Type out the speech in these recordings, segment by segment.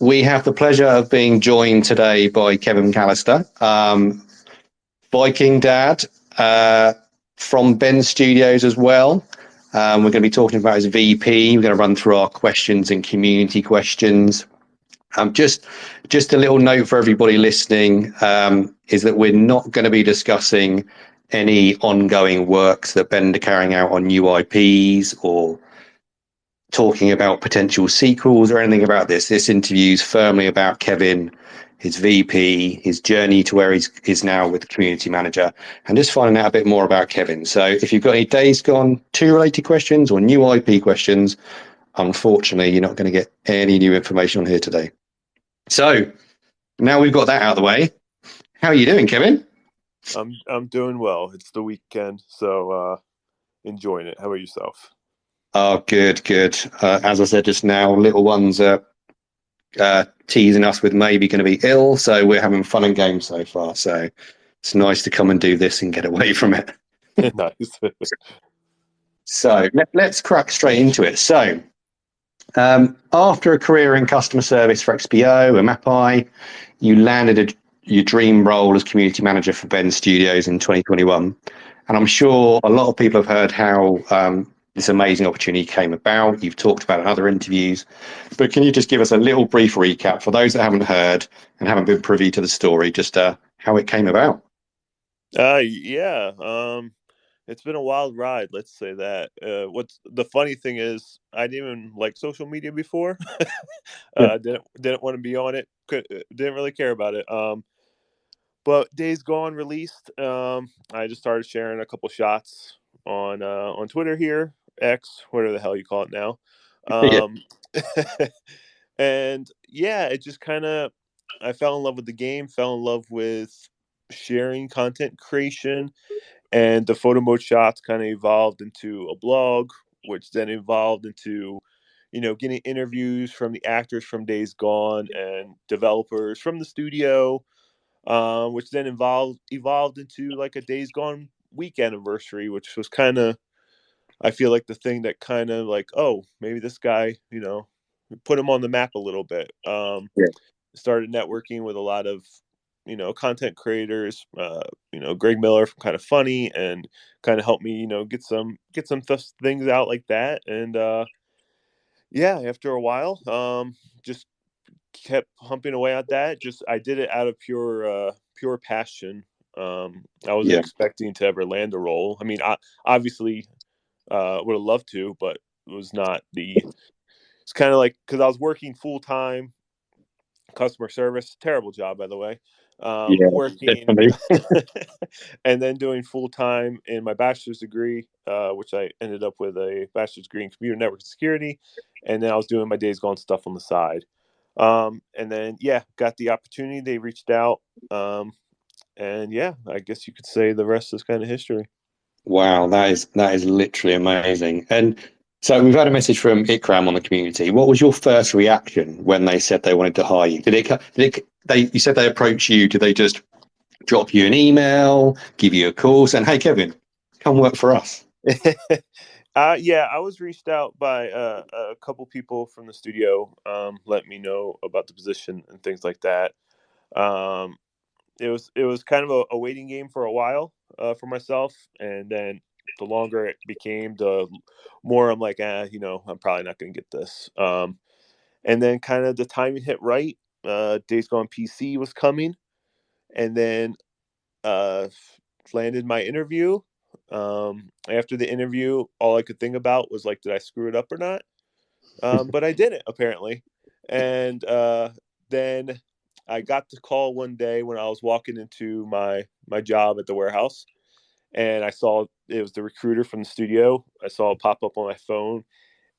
We have the pleasure of being joined today by Kevin Callister, Viking Dad from Ben Studios as well. We're going to be talking about his VP. We're going to run through our questions and community questions. Just a little note for everybody listening is that we're not going to be discussing any ongoing works that Ben are carrying out on new IPs or talking about potential sequels or anything about this. This interview is firmly about Kevin, his VP, his journey to where he's now with the community manager, and just finding out a bit more about Kevin. So if you've got any Days Gone 2 related questions or new IP questions, unfortunately, you're not going to get any new information on here today. So now we've got that out of the way. How are you doing, Kevin? I'm doing well. It's the weekend, so enjoying it. How about yourself? Oh, good. As I said just now, little ones are teasing us with maybe going to be ill, so we're having fun and games so far. So it's nice to come and do this and get away from it. Nice. So let's crack straight into it. So after a career in customer service for XPO and Mapai, you landed your dream role as community manager for Ben Studios in 2021. And I'm sure a lot of people have heard how this amazing opportunity came about. You've talked about it in other interviews, but can you just give us a little brief recap for those that haven't heard and haven't been privy to the story, just how it came about? Yeah. It's been a wild ride, let's say that. What's the funny thing is, I didn't even like social media before. Yeah. Didn't want to be on it. Didn't really care about it. But Days Gone released. I just started sharing a couple shots on Twitter here, X, whatever the hell you call it now. Yeah. And yeah, it just kind of, I fell in love with the game, fell in love with sharing content creation, and the photo mode shots kind of evolved into a blog, which then evolved into, getting interviews from the actors from Days Gone and developers from the studio, which then evolved into like a Days Gone week anniversary, which was kind of, I feel like the thing that kind of like, oh, maybe this guy, put him on the map a little bit. Yeah. Started networking with a lot of, content creators, Greg Miller from Kind of Funny, and kind of helped me, get some things out like that. And yeah, after a while, just kept humping away at that. Just I did it out of pure passion. I wasn't Yeah. expecting to ever land a role. I mean, I obviously would have loved to, but it was not the. It's kind of like because I was working full time customer service, terrible job by the way. Yeah. Working Definitely. and then doing full time in my bachelor's degree, which I ended up with a bachelor's degree in computer network security, and then I was doing my Days Gone stuff on the side. And then yeah, got the opportunity. They reached out, and yeah, I guess you could say the rest is kind of history. Wow, that is literally amazing. And so we've had a message from Ikram on the community. What was your first reaction when they said they wanted to hire you? You said they approached you. Did they just drop you an email, give you a call, saying, "Hey, Kevin, come work for us"? Yeah, I was reached out by a couple people from the studio, let me know about the position and things like that. Um, it was kind of a waiting game for a while for myself, and then the longer it became, the more I'm like, I'm probably not going to get this. And then kind of the timing hit right. Days Gone PC was coming, and then uh, landed my interview. After the interview, all I could think about was like, did I screw it up or not? But I didn't apparently. And then I got the call one day when I was walking into my job at the warehouse, and I saw it was the recruiter from the studio. I saw it pop up on my phone,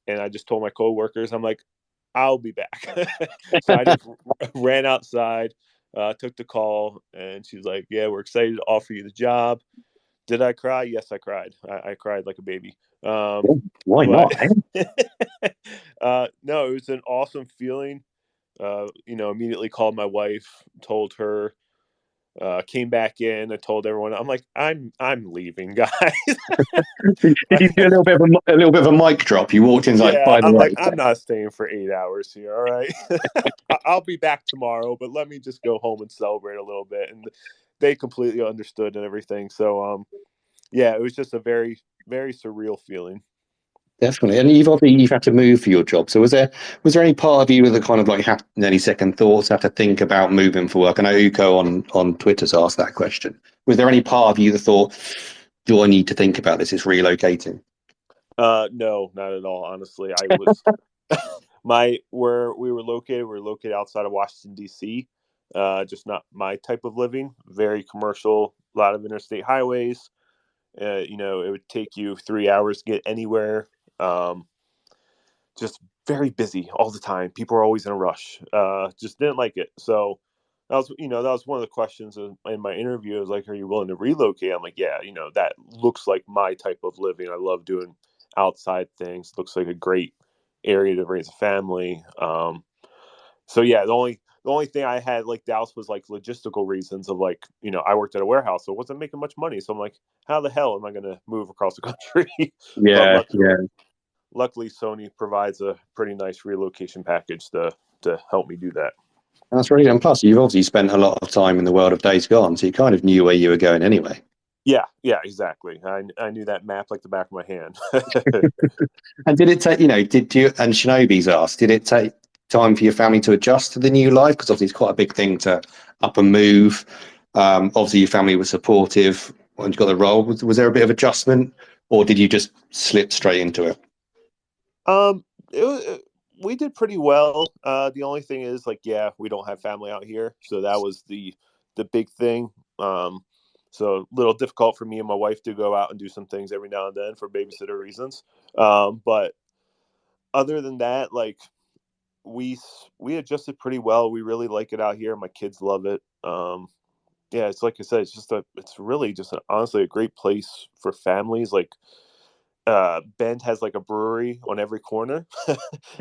and I just told my coworkers, I'm like, I'll be back. So I just ran outside, took the call, and she's like, "Yeah, we're excited to offer you the job." Did I cry? Yes, I cried. I cried like a baby. Why But not? Eh? no, it was an awesome feeling. Immediately called my wife, told her, Came back in. I told everyone, I'm like, I'm leaving, guys. Did you do a little bit of a mic drop? You walked in like, Yeah, by the I'm way. like, I'm not staying for 8 hours here. All right, I'll be back tomorrow, but let me just go home and celebrate a little bit. And they completely understood and everything. So, yeah, it was just a very, very surreal feeling. Definitely, and you've had to move for your job. So was there any part of you that kind of like had any second thoughts, have to think about moving for work? I know Uko on Twitter's asked that question. Was there any part of you that thought, do I need to think about this? It's relocating. No, not at all. Honestly, I was where we were located. We were located outside of Washington D.C. Just not my type of living. Very commercial, a lot of interstate highways. It would take you 3 hours to get anywhere. Um, just very busy all the time. People are always in a rush. Just didn't like it. So that was one of the questions in my interview. I was like, "Are you willing to relocate?" I'm like, "Yeah, that looks like my type of living. I love doing outside things. Looks like a great area to raise a family." So yeah, the only thing I had like doubts was like logistical reasons of like, I worked at a warehouse, so I wasn't making much money. So I'm like, how the hell am I going to move across the country? But Yeah, luckily, yeah. luckily Sony provides a pretty nice relocation package to help me do that. That's really, and plus you've obviously spent a lot of time in the world of Days Gone, so you kind of knew where you were going anyway. Yeah, exactly. I knew that map like the back of my hand. And did it take, did you, and Shinobi's asked, did it take time for your family to adjust to the new life? Because obviously it's quite a big thing to up and move. Obviously your family was supportive when you got the role. Was there a bit of adjustment, or did you just slip straight into it? um, we did pretty well. The only thing is like, yeah, we don't have family out here, so that was the big thing. So a little difficult for me and my wife to go out and do some things every now and then for babysitter reasons. But other than that, like we we adjusted pretty well. We really like it out here. My kids love it. Yeah, it's like I said, it's really just honestly a great place for families. Like Bend has like a brewery on every corner,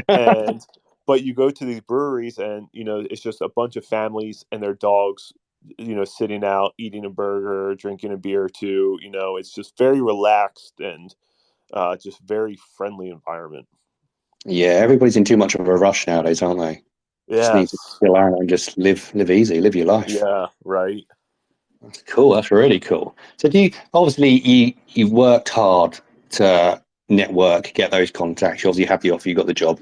and but you go to these breweries and it's just a bunch of families and their dogs, sitting out eating a burger, drinking a beer or two. It's just very relaxed and just very friendly environment. Yeah, everybody's in too much of a rush nowadays, aren't they? Just need to Yes. chill out and just live easy, live your life. Yeah. Right. Cool. That's really cool. So do you obviously you've worked hard to network, get those contacts. You obviously have the offer, you got the job.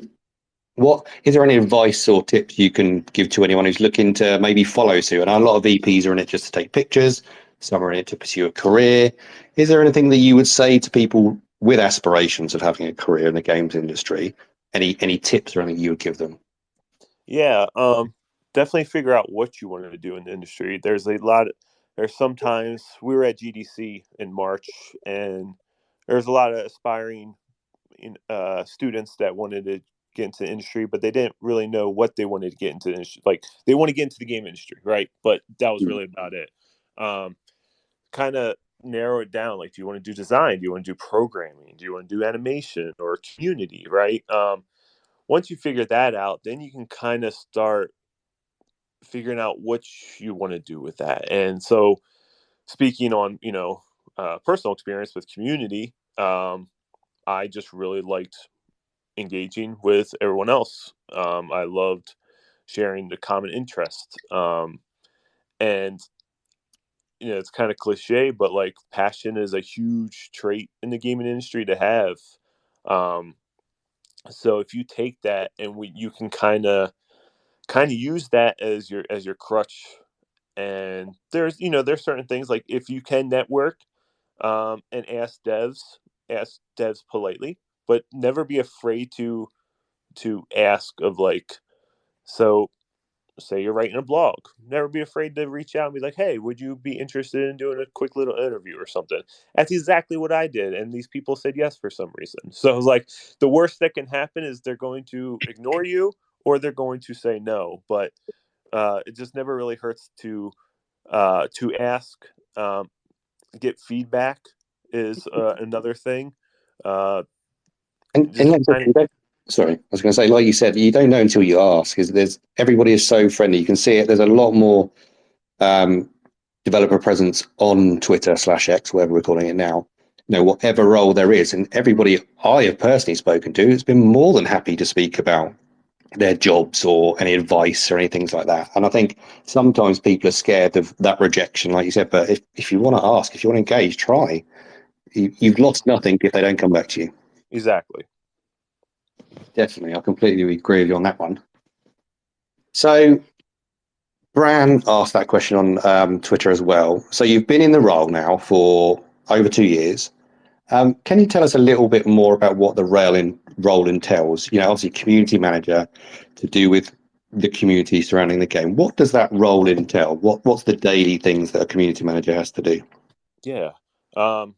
What is there any advice or tips you can give to anyone who's looking to maybe follow suit? And a lot of VPs are in it just to take pictures, some are in it to pursue a career. Is there anything that you would say to people with aspirations of having a career in the games industry? Any tips or anything you would give them? Yeah. Definitely figure out what you want to do in the industry. There's sometimes we were at GDC in March, and there's a lot of aspiring students that wanted to get into the industry, but they didn't really know what they wanted to get into the industry. Like they want to get into the game industry, right? But that was really about it. Um, Kind of narrow it down. Like, do you want to do design? Do you want to do programming? Do you want to do animation or community? Right? Once you figure that out, then you can kind of start figuring out what you want to do with that. And so, speaking on personal experience with community, I just really liked engaging with everyone else. I loved sharing the common interest. And it's kind of cliche, but like passion is a huge trait in the gaming industry to have. Um, so if you take that and you can kind of use that as your crutch. And there's certain things like if you can network and ask devs politely, but never be afraid to ask of like, so say you're writing a blog, never be afraid to reach out and be like, hey, would you be interested in doing a quick little interview or something? That's exactly what I did, and these people said yes for some reason. So I was like, the worst that can happen is they're going to ignore you or they're going to say no. But it just never really hurts to ask. Get feedback is another thing. uh, And just like I said, kind of you don't, sorry, I was going to say, like you said, you don't know until you ask. Because everybody is so friendly. You can see it. There's a lot more. Um, developer presence on Twitter/X, whatever we're calling it now, whatever role there is, and everybody I have personally spoken to has been more than happy to speak about their jobs or any advice or anything like that. And I think sometimes people are scared of that rejection, like you said, but if you want to ask, if you want to engage, try. You've lost nothing if they don't come back to you. Exactly. Definitely. I completely agree with you on that one. So Bran asked that question on Twitter as well. So you've been in the role now for over 2 years. Can you tell us a little bit more about what the role entails? Obviously, community manager to do with the community surrounding the game. What does that role entail? What's the daily things that a community manager has to do? Yeah.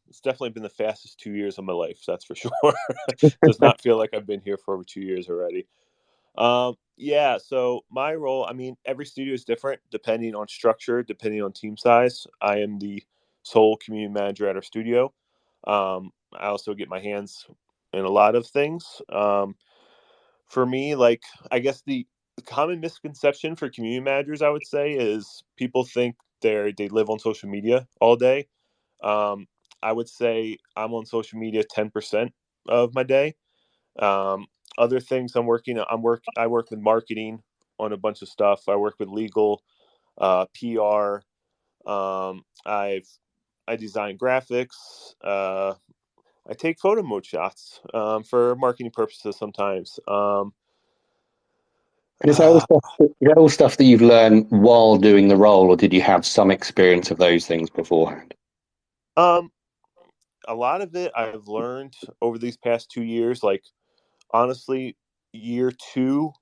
It's definitely been the fastest 2 years of my life. That's for sure. Does not feel like I've been here for over 2 years already. Yeah. So my role, I mean, every studio is different depending on structure, depending on team size. I am the sole community manager at our studio. I also get my hands in a lot of things. For me, like, I guess the common misconception for community managers, I would say, is people think they live on social media all day. Um, I would say I'm on social media 10% of my day. Um, Other things I work with marketing on a bunch of stuff. I work with legal, PR. I've I design graphics. I take photo mode shots for marketing purposes sometimes. And Uh, is that all stuff that you've learned while doing the role, or did you have some experience of those things beforehand? um, a lot of it I've learned over these past 2 years. Like, honestly, year two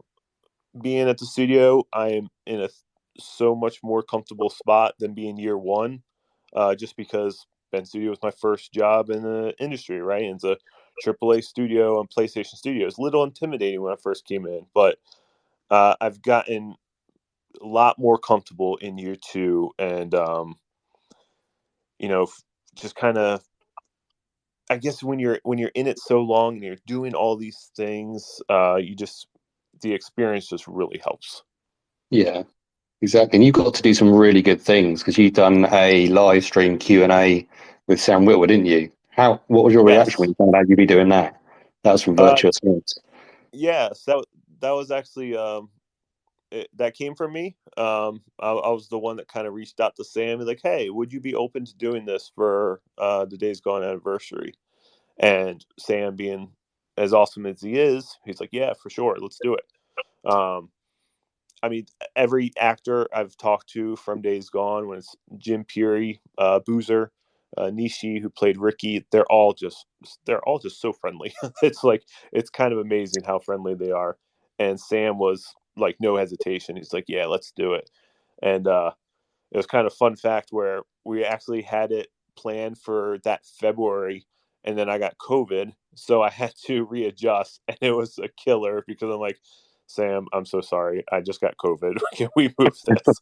being at the studio, I am in a so much more comfortable spot than being year one, just because Ben Studio was my first job in the industry, right? And it's a AAA studio and PlayStation studio. It's a little intimidating when I first came in, but I've gotten a lot more comfortable in year two, and you know, just kind of, I guess when you're in it so long and you're doing all these things, you just the experience just really helps. Yeah, exactly. And you got to do some really good things because you've done a live stream Q&A with Sam Whitwer, didn't you? What was your reaction when Yes. you found out you'd be doing that? That was from Uh, Virtual Sports. yes, that was actually that came from me. I was the one that kind of reached out to Sam and like, hey, would you be open to doing this for the Days Gone anniversary? And Sam, being as awesome as he is, he's like, yeah, for sure, let's do it. Um, I mean, every actor I've talked to from Days Gone, when it's Jim Peary, Boozer, Nishi, who played Ricky, they're all just so friendly. It's like it's kind of amazing how friendly they are. And Sam was like no hesitation. He's like, yeah, let's do it. And it was kind of fun fact where we actually had it planned for that February, and then I got COVID, so I had to readjust, and it was a killer because I'm like, Sam, I'm so sorry, I just got COVID. Can we move this?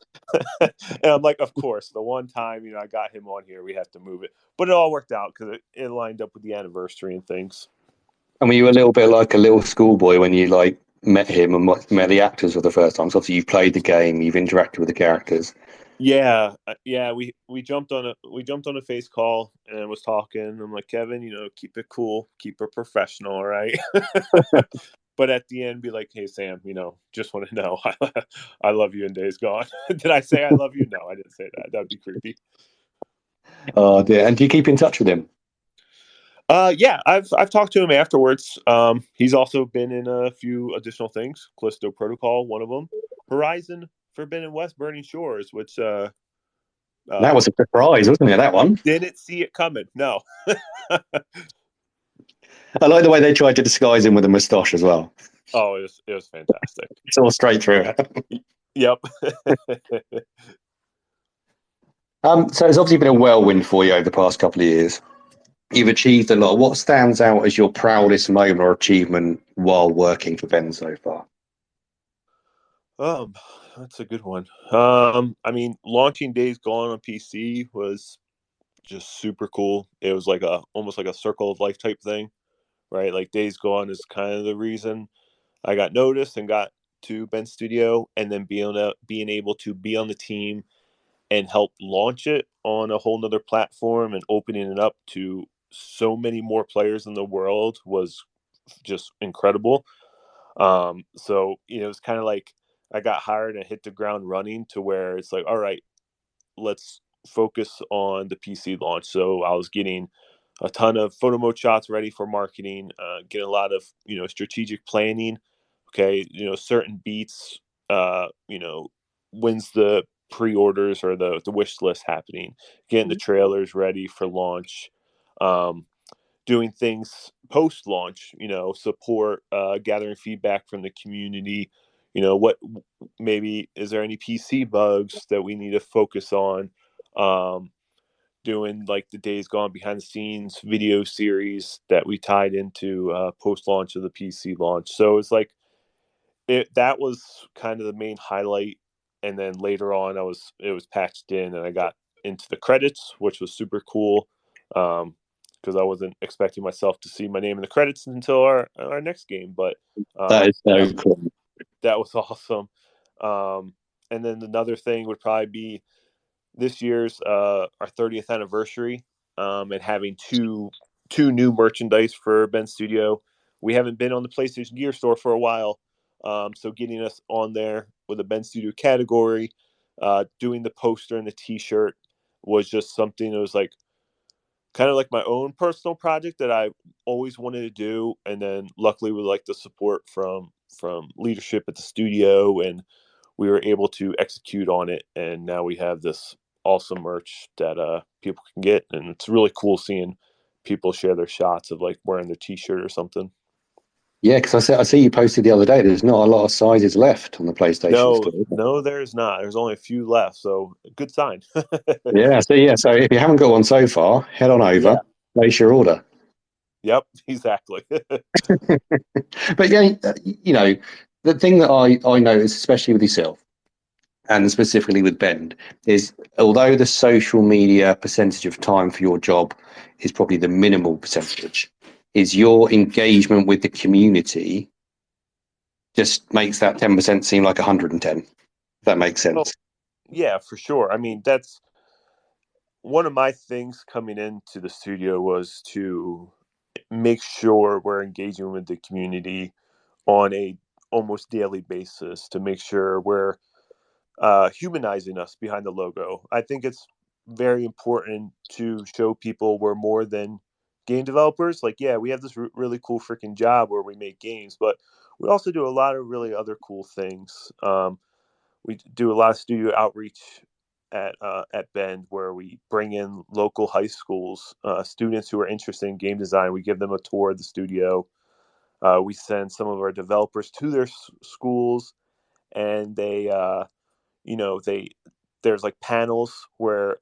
And I'm like, of course. The one time I got him on here, we have to move it, but it all worked out because it lined up with the anniversary and things. And were you a little bit like a little schoolboy when you like met him and met the actors for the first time? So obviously you've played the game, you've interacted with the characters. Yeah, yeah. We jumped on a face call and was talking. I'm like, Kevin, keep it cool, keep it professional, all right? But at the end, be like, hey Sam, just want to know, I love you in Days Gone. Did I say I love you? No, I didn't say that. That'd be creepy. Oh dear. And do you keep in touch with him? Yeah, I've talked to him afterwards. He's also been in a few additional things. Callisto Protocol, one of them. Horizon Forbidden West, Burning Shores, which That uh, was a surprise, wasn't it, that one? didn't see it coming. No. I like the way they tried to disguise him with a moustache as well. Oh, it was fantastic. It's all straight through it. Yep. So it's obviously been a whirlwind for you over the past couple of years. You've achieved a lot. What stands out as your proudest moment or achievement while working for Ben so far? um, that's a good one. I mean, launching Days Gone on PC was just super cool. It was like a almost like a circle of life type thing, right? Like Days Gone is kind of the reason I got noticed and got to Ben Studio, and then being able to be on the team and help launch it on a whole nother platform and opening it up to so many more players in the world was just incredible. So, it's kind of like I got hired and hit the ground running to where it's like, all right, let's focus on the PC launch. So I was getting a ton of photo mode shots ready for marketing, getting a lot of, strategic planning. Okay. Certain beats, when's the pre-orders or the wish list happening, getting the trailers ready for launch, um, doing things post launch, support, gathering feedback from the community. What maybe is there any PC bugs that we need to focus on? Um, Doing like the Days Gone behind the scenes video series that we tied into post launch of the PC launch. So it's like that was kind of the main highlight. And then later on, it was patched in, and I got into the credits, which was super cool. Because I wasn't expecting myself to see my name in the credits until our next game, but That is yeah, so cool. that was awesome. And then another thing would probably be this year's our 30th anniversary, and having two new merchandise for Ben Studio. We haven't been on the PlayStation Gear Store for a while, so getting us on there with a Ben Studio category, doing the poster and the T-shirt was just something that was like kind of like my own personal project that I always wanted to do, and then luckily with like the support from leadership at the studio, and we were able to execute on it, and now we have this awesome merch that people can get, and it's really cool seeing people share their shots of like wearing their T-shirt or something. Yeah, because I see you posted the other day. There's not a lot of sizes left on the PlayStation No, Store. Is there? no, there's not. There's only a few left, so good sign. Yeah, so yeah, so if you haven't got one so far, head on over, Yeah. place your order. Yep. Exactly. But yeah, the thing that I notice, especially with yourself and specifically with Bend, is although the social media percentage of time for your job is probably the minimal percentage, is your engagement with the community just makes that 10% seem like 110. If that makes Oh, sense. yeah, for sure. I mean, that's one of my things coming into the studio was to make sure we're engaging with the community on a almost daily basis to make sure we're humanizing us behind the logo. I think it's very important to show people we're more than game developers. Like, yeah, we have this really cool freaking job where we make games, but we also do a lot of really other cool things. We do a lot of studio outreach at Bend, where we bring in local high schools, students who are interested in game design. We give them a tour of the studio. We send some of our developers to their schools, and they there's like panels where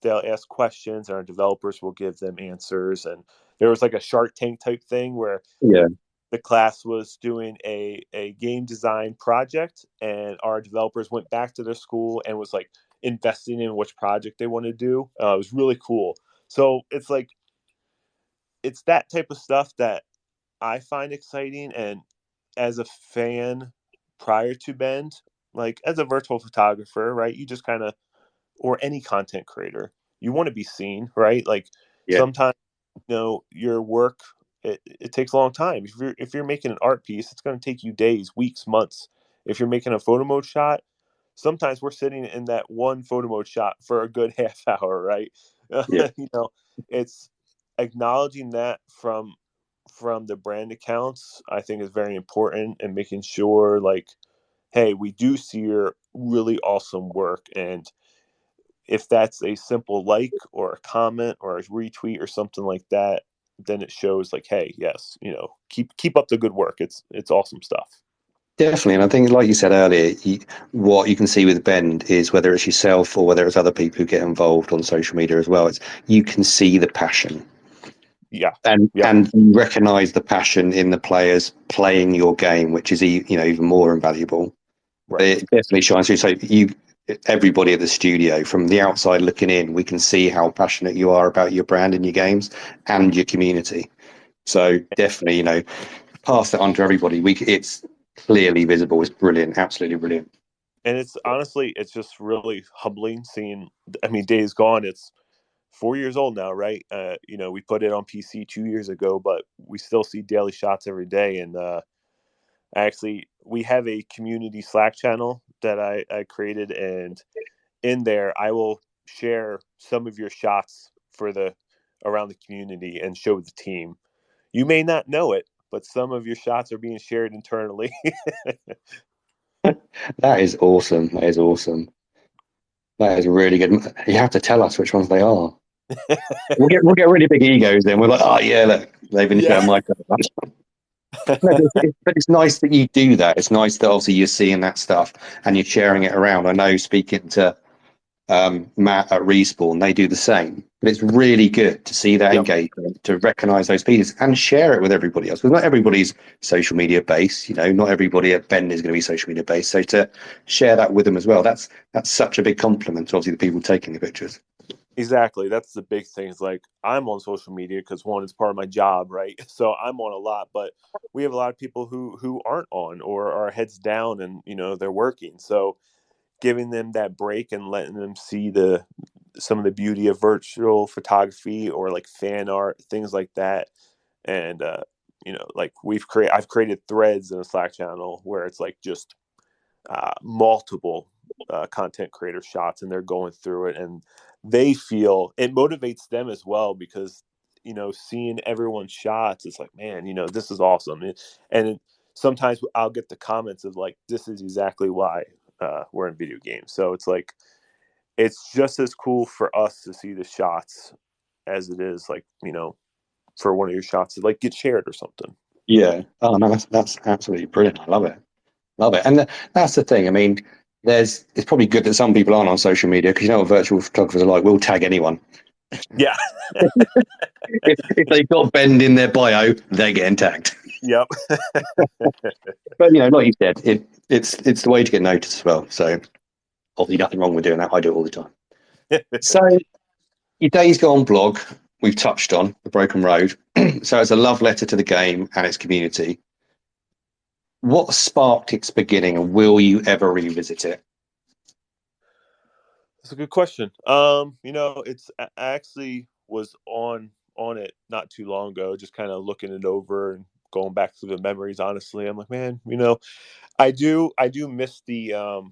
they'll ask questions and our developers will give them answers. And there was like a Shark Tank type thing where Yeah, the class was doing a game design project, and our developers went back to their school and was like investing in which project they want to do. It was really cool. So it's like it's that type of stuff that I find exciting. And as a fan prior to Bend, like as a virtual photographer, right, you just kind of, or any content creator, you want to be seen, right? Like yeah, sometimes, your work, it takes a long time. If you're making an art piece, it's going to take you days, weeks, months. If you're making a photo mode shot, sometimes we're sitting in that one photo mode shot for a good half hour, right? yeah. It's acknowledging that from the brand accounts, I think is very important, and making sure like, hey, we do see your really awesome work. And if that's a simple like or a comment or a retweet or something like that, then it shows like, hey, yes, keep up the good work. It's awesome stuff. Definitely, and I think, like you said earlier, what you can see with Bend is whether it's yourself or whether it's other people who get involved on social media as well. It's you can see the passion, Yeah. and Yep. and you recognise the passion in the players playing your game, which is even more invaluable. Right. It definitely shines through. So everybody at the studio, from the outside looking in, we can see how passionate you are about your brand and your games and your community. So definitely, pass that on to everybody. It's clearly visible. It's brilliant, absolutely brilliant. And it's honestly, it's just really humbling seeing. I mean, Days Gone. It's 4 years old now, right? We put it on PC 2 years ago, but we still see daily shots every day. And actually, we have a community Slack channel that I created, and in there, I will share some of your shots for the around the community and show the team. You may not know it, but some of your shots are being shared internally. That is awesome. That is awesome. That is really good. You have to tell us which ones they are. We'll get really big egos then. We're like, oh yeah, look, they've been Yeah. sharing my stuff. No, but it's nice that you do that. It's nice that obviously you're seeing that stuff and you're sharing it around. I know speaking to Matt at Respawn, they do the same. But it's really good to see that Yep. engagement, to recognise those pieces and share it with everybody else. Because not everybody's social media based, not everybody at Bend is going to be social media based. So to share that with them as well, that's such a big compliment to obviously the people taking the pictures. Exactly. That's the big thing. It's like I'm on social media because one, it's part of my job, right? So I'm on a lot, but we have a lot of people who aren't on or are heads down and they're working. So giving them that break and letting them see the some of the beauty of virtual photography or like fan art, things like that. And like I've created threads in a Slack channel where it's like just multiple content creator shots, and they're going through it, and they feel it motivates them as well because seeing everyone's shots, it's like, man, this is awesome. And sometimes I'll get the comments of like, this is exactly why we're in video games. So it's like it's just as cool for us to see the shots as it is like for one of your shots to like get shared or something. Yeah. Oh no, that's absolutely brilliant. I love it. Love it. And that's the thing. I mean, it's probably good that some people aren't on social media because you know what virtual photographers are like. We'll tag anyone. Yeah. If they've got Bend in their bio, they're getting tagged. Yep. But like you said, it's the way to get noticed as well. So obviously nothing wrong with doing that. I do it all the time. So your Days Gone blog, we've touched on the Broken Road. So it's a love letter to the game and its community. What sparked its beginning, and will you ever revisit it? That's a good question. It's I actually was on it not too long ago, just kind of looking it over and going back through the memories. Honestly, I'm like, man, I do miss the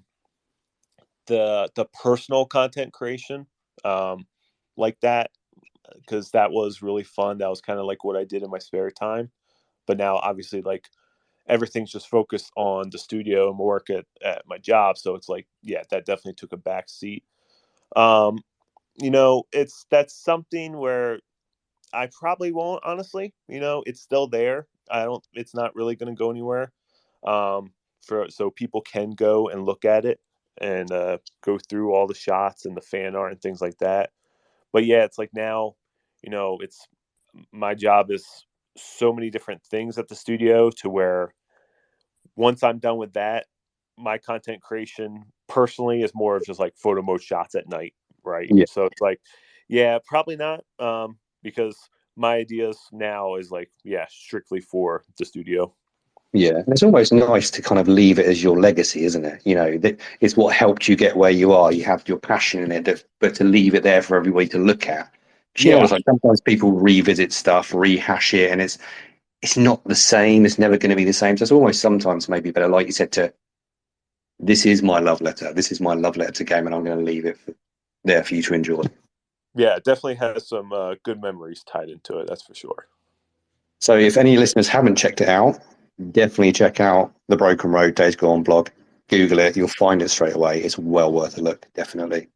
personal content creation, um, like that, because that was really fun. That was kind of like what I did in my spare time. But now, obviously, like everything's just focused on the studio and work at my job. So it's like, yeah, that definitely took a back seat. Um, that's something where I probably won't, honestly. It's still there. I don't It's not really going to go anywhere. For so people can go and look at it and go through all the shots and the fan art and things like that. But yeah, it's like now, it's my job is so many different things at the studio to where once I'm done with that, my content creation personally is more of just like photo mode shots at night, right? Yeah. So it's like, yeah, probably not, because my ideas now is like, yeah, strictly for the studio. Yeah, and it's almost nice to kind of leave it as your legacy, isn't it? That it's what helped you get where you are. You have your passion in it, but to leave it there for everybody to look at. 'Cause you know what Yeah, it's like. Sometimes people revisit stuff, rehash it, and it's not the same. It's never going to be the same. So it's almost sometimes maybe better, like you said, to this is my love letter. This is my love letter to game, and I'm going to leave it there for you to enjoy. yeah, it definitely has some good memories tied into it. That's for sure. So if any listeners haven't checked it out, definitely check out the Broken Road Days Gone blog. Google it, you'll find it straight away. It's well worth a look, definitely.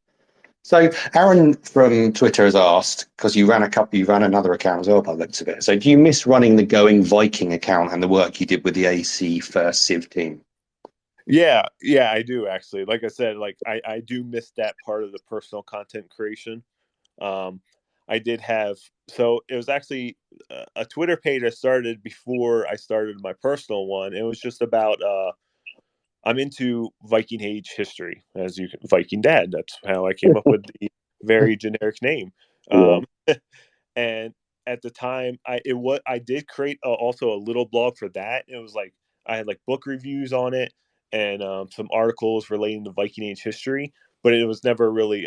So Aaron from Twitter has asked, because you ran another account as well by the looks of it. So do you miss running the Going Viking account and the work you did with the AC First Civ team? Yeah, I do actually. Like I said, like I do miss that part of the personal content creation. Um, I did have so it was actually a Twitter page I started before I started my personal one. It was just about I'm into Viking Age history, as you can, Viking Dad. That's how I came up with the very generic name. Yeah. Um, and at the time, I did create also a little blog for that. It was like I had like book reviews on it, and some articles relating to Viking Age history, but it was never really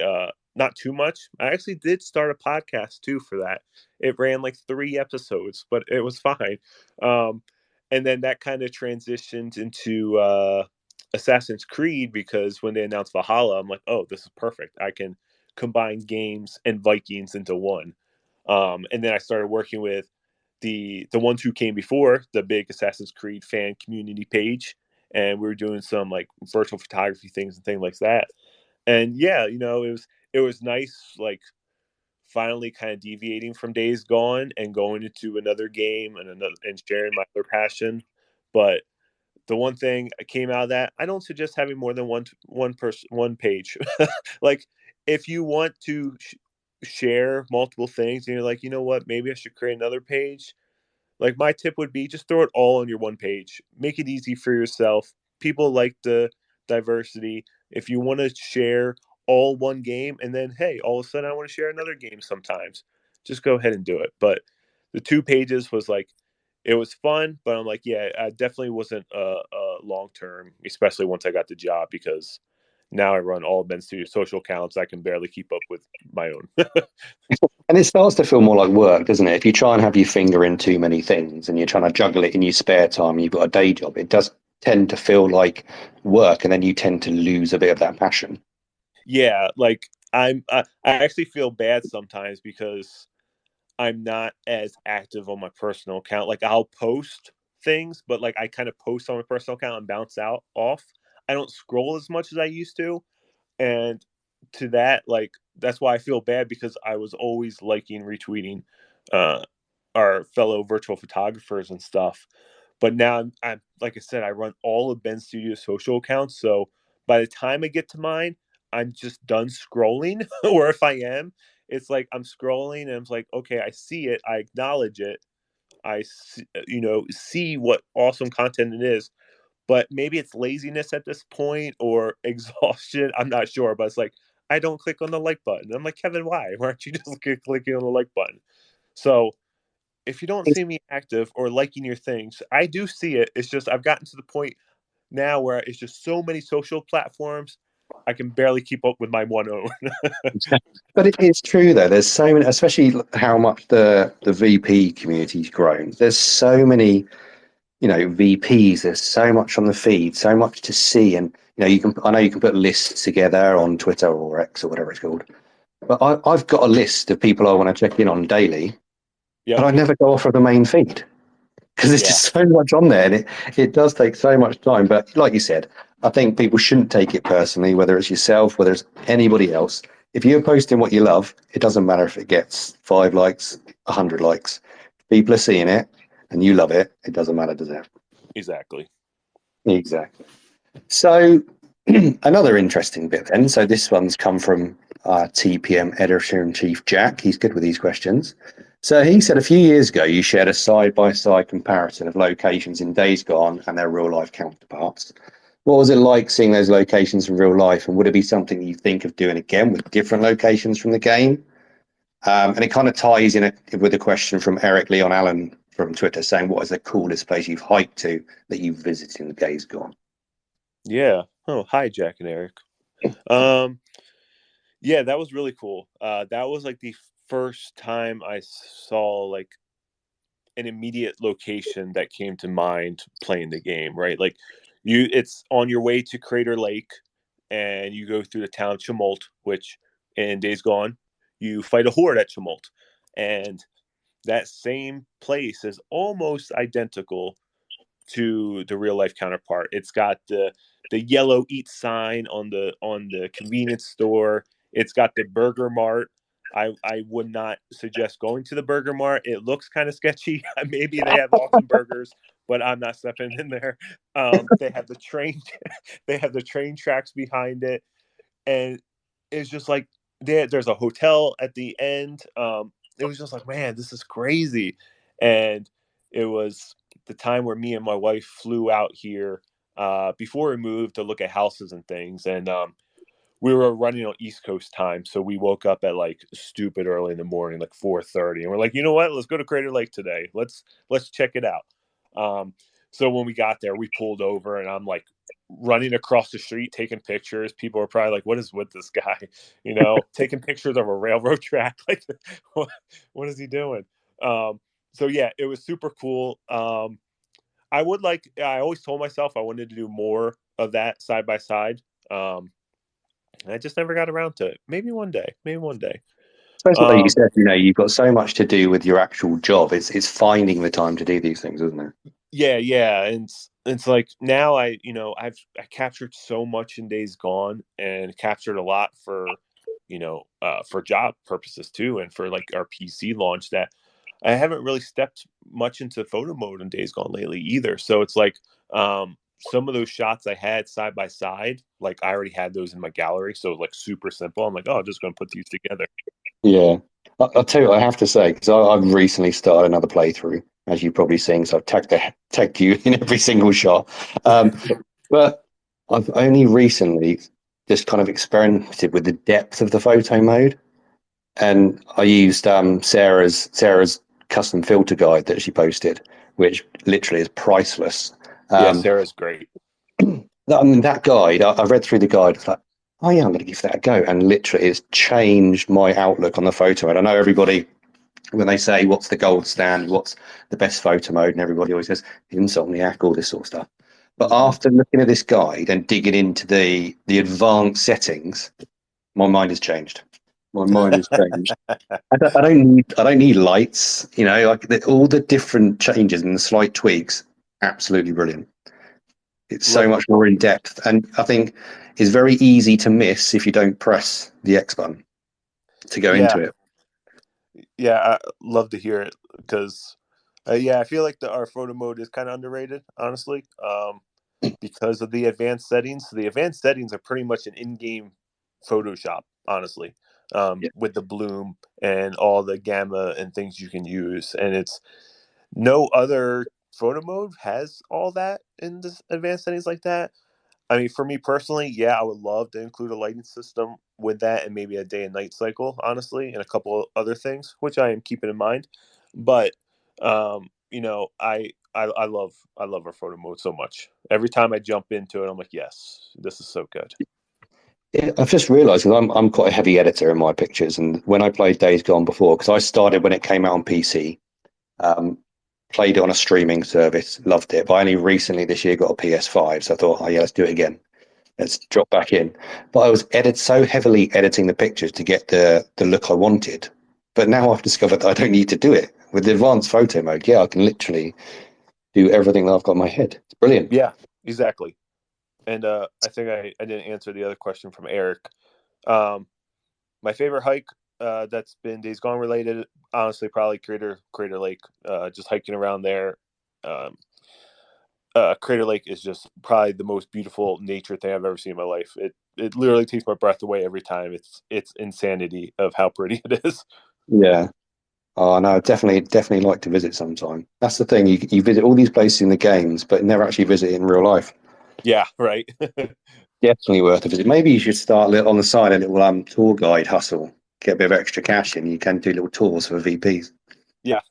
not too much. I actually did start a podcast too for that. It ran like 3 episodes, but it was fine. Um, and then that kind of transitioned into Assassin's Creed, because when they announced Valhalla, I'm like, oh, this is perfect. I can combine games and Vikings into one. And then I started working with the ones who came before, the big Assassin's Creed fan community page, and we were doing some like virtual photography things and things like that. And yeah, it was nice, like finally kind of deviating from Days Gone and going into another game and sharing my other passion. But the one thing I came out of that, I don't suggest having more than one page. Like, if you want to share multiple things and you're like, you know what, maybe I should create another page, like my tip would be just throw it all on your one page. Make it easy for yourself. People like the diversity. If you want to share all one game and then hey, all of a sudden I want to share another game sometimes, just go ahead and do it. But the 2 pages was like, it was fun, but I'm like, yeah, I definitely wasn't a long term, especially once I got the job, because now I run all Ben Studio social accounts. I can barely keep up with my own. And it starts to feel more like work, doesn't it? If you try and have your finger in too many things and you're trying to juggle it in your spare time and you've got a day job, it does tend to feel like work, and then you tend to lose a bit of that passion. Yeah, like I actually feel bad sometimes because I'm not as active on my personal account. Like I'll post things, but like I kind of post on my personal account and bounce out off. I don't scroll as much as I used to. And to that, like that's why I feel bad, because I was always liking, retweeting uh our fellow virtual photographers and stuff. But now I'm like I said, I run all of Ben's Studio social accounts. So by the time I get to mine, I'm just done scrolling. Or if I am, it's like I'm scrolling and I'm like, okay, I see it, I acknowledge it, I see what awesome content it is. But maybe it's laziness at this point or exhaustion. I'm not sure, but it's like I don't click on the like button. I'm like, Kevin, why? Why aren't you just clicking on the like button? So if you don't see me active or liking your things, I do see it. It's just I've gotten to the point now where it's just so many social platforms, I can barely keep up with my one own. But it is true though. There's so many, especially how much the VP community's grown. There's so many, VPs. There's so much on the feed, so much to see, and you can. I know you can put lists together on Twitter or X or whatever it's called. But I've got a list of people I want to check in on daily, but Yep. I never go off of the main feed because there's Yeah. just so much on there, and it does take so much time. But like you said, I think people shouldn't take it personally, whether it's yourself, whether it's anybody else. If you're posting what you love, it doesn't matter if it gets 5 likes, 100 likes. People are seeing it, and you love it. It doesn't matter, does it? Exactly. Exactly. So another interesting bit then. So this one's come from our TPM editor in chief, Jack. He's good with these questions. So he said a few years ago you shared a side by side comparison of locations in Days Gone and their real life counterparts. What was it like seeing those locations in real life, and would it be something you think of doing again with different locations from the game? And it kind of ties in with a question from Eric Leon Allen from Twitter saying, what is the coolest place you've hiked to that you've visited in Days Gone? Yeah. Oh, hi, Jack and Eric. Um, yeah, that was really cool. That was like the first time I saw like an immediate location that came to mind playing the game, right? Like it's on your way to Crater Lake and you go through the town of Tumult, which in Days Gone, you fight a horde at Tumult. And that same place is almost identical to the real life counterpart. It's got the yellow eat sign on the convenience store. It's got the Burger Mart. I would not suggest going to the Burger Mart. It looks kind of sketchy. Maybe they have awesome burgers, but I'm not stepping in there. They have the train, they have the train tracks behind it, and it's just like there's a hotel at the end. It was just like, man, this is crazy. And it was the time where me and my wife flew out here before we moved to look at houses and things. And we were running on East Coast time, so we woke up at like stupid early in the morning, like 4:30, and we're like, you know what? Let's go to Crater Lake today. Let's check it out. So when we got there, we pulled over, and I'm like running across the street taking pictures. People are probably like, "What is with this guy?" Taking pictures of a railroad track. Like, what is he doing? So yeah, it was super cool. I always told myself I wanted to do more of that side by side. I just never got around to it. Maybe one day. Maybe one day. Especially like you Um, said, you've got so much to do with your actual job. It's finding the time to do these things, isn't it? yeah, yeah, and it's like now I captured so much in Days Gone and captured a lot for job purposes too, and for like our PC launch that I haven't really stepped much into photo mode in Days Gone lately either. So it's like some of those shots I had side by side, like I already had those in my gallery, so like super simple. I'm like, oh, I'm just going to put these together. Yeah. I'll tell you what I have to say, because I've recently started another playthrough, as you've probably seen, so I've tagged you in every single shot. Um, but I've only recently just kind of experimented with the depth of the photo mode, and I used Sarah's custom filter guide that she posted, which literally is priceless. Yeah, Um, Sarah's great. that guide, I read through the guide. It's like, oh yeah, I'm going to give that a go, and literally, it's changed my outlook on the photo mode. I know everybody when they say what's the gold standard, what's the best photo mode, and everybody always says insomniac, all this sort of stuff. But Mhm. after looking at this guide and digging into the advanced settings, my mind has changed. My mind has changed. I don't need lights. All the different changes and the slight tweaks. Absolutely brilliant. It's so Love much more in depth, and I think it's very easy to miss if you don't press the X button to go into Yeah, it. yeah, I love to hear it because, yeah, I feel like our photo mode is kind of underrated, honestly, because of the advanced settings. So the advanced settings are pretty much an in-game Photoshop, honestly, Yeah. with the bloom and all the gamma and things you can use, and it's no other photo mode has all that in this advanced settings like that. I mean, for me personally, yeah, I would love to include a lighting system with that and maybe a day and night cycle, honestly, and a couple of other things, which I am keeping in mind. But I love our photo mode so much. Every time I jump into it, I'm like, yes, this is so good. Yeah, I've just realised because I'm quite a heavy editor in my pictures, and when I played Days Gone before, because I started when it came out on PC, um, played it on a streaming service, loved it. But I only recently this year got a PS5, so I thought, oh yeah, let's do it again. Let's drop back in. But I was so heavily editing the pictures to get the look I wanted. But now I've discovered that I don't need to do it with the advanced photo mode. Yeah, I can literally do everything that I've got in my head. It's brilliant. Yeah, exactly. And I think I didn't answer the other question from Eric. Um, my favorite hike that's been Days Gone related, honestly, probably Crater Lake. Just hiking around there. Um, Crater Lake is just probably the most beautiful nature thing I've ever seen in my life. It literally takes my breath away every time. It's insanity of how pretty it is. Yeah. Oh no, definitely like to visit sometime. That's the thing. You visit all these places in the games, but never actually visit in real life. Yeah, right. Definitely worth a visit. Maybe you should start on the side a little tour guide hustle. Get a bit of extra cash in. You can do little tours for VPs. Yeah.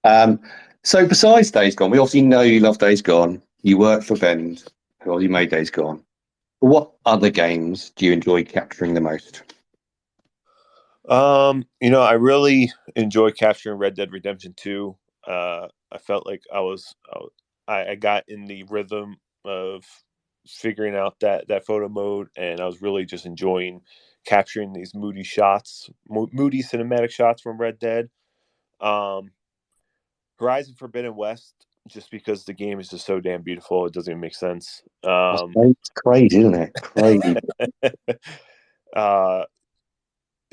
Um, so besides Days Gone, we obviously know you love Days Gone. You work for Bend, who obviously made Days Gone. But what other games do you enjoy capturing the most? I really enjoy capturing Red Dead Redemption 2. I felt like I got in the rhythm of figuring out that photo mode, and I was really just enjoying capturing these moody cinematic shots from Red Dead. Um, Horizon Forbidden West, just because the game is just so damn beautiful, it doesn't even make sense. It's crazy, isn't it? Crazy. uh,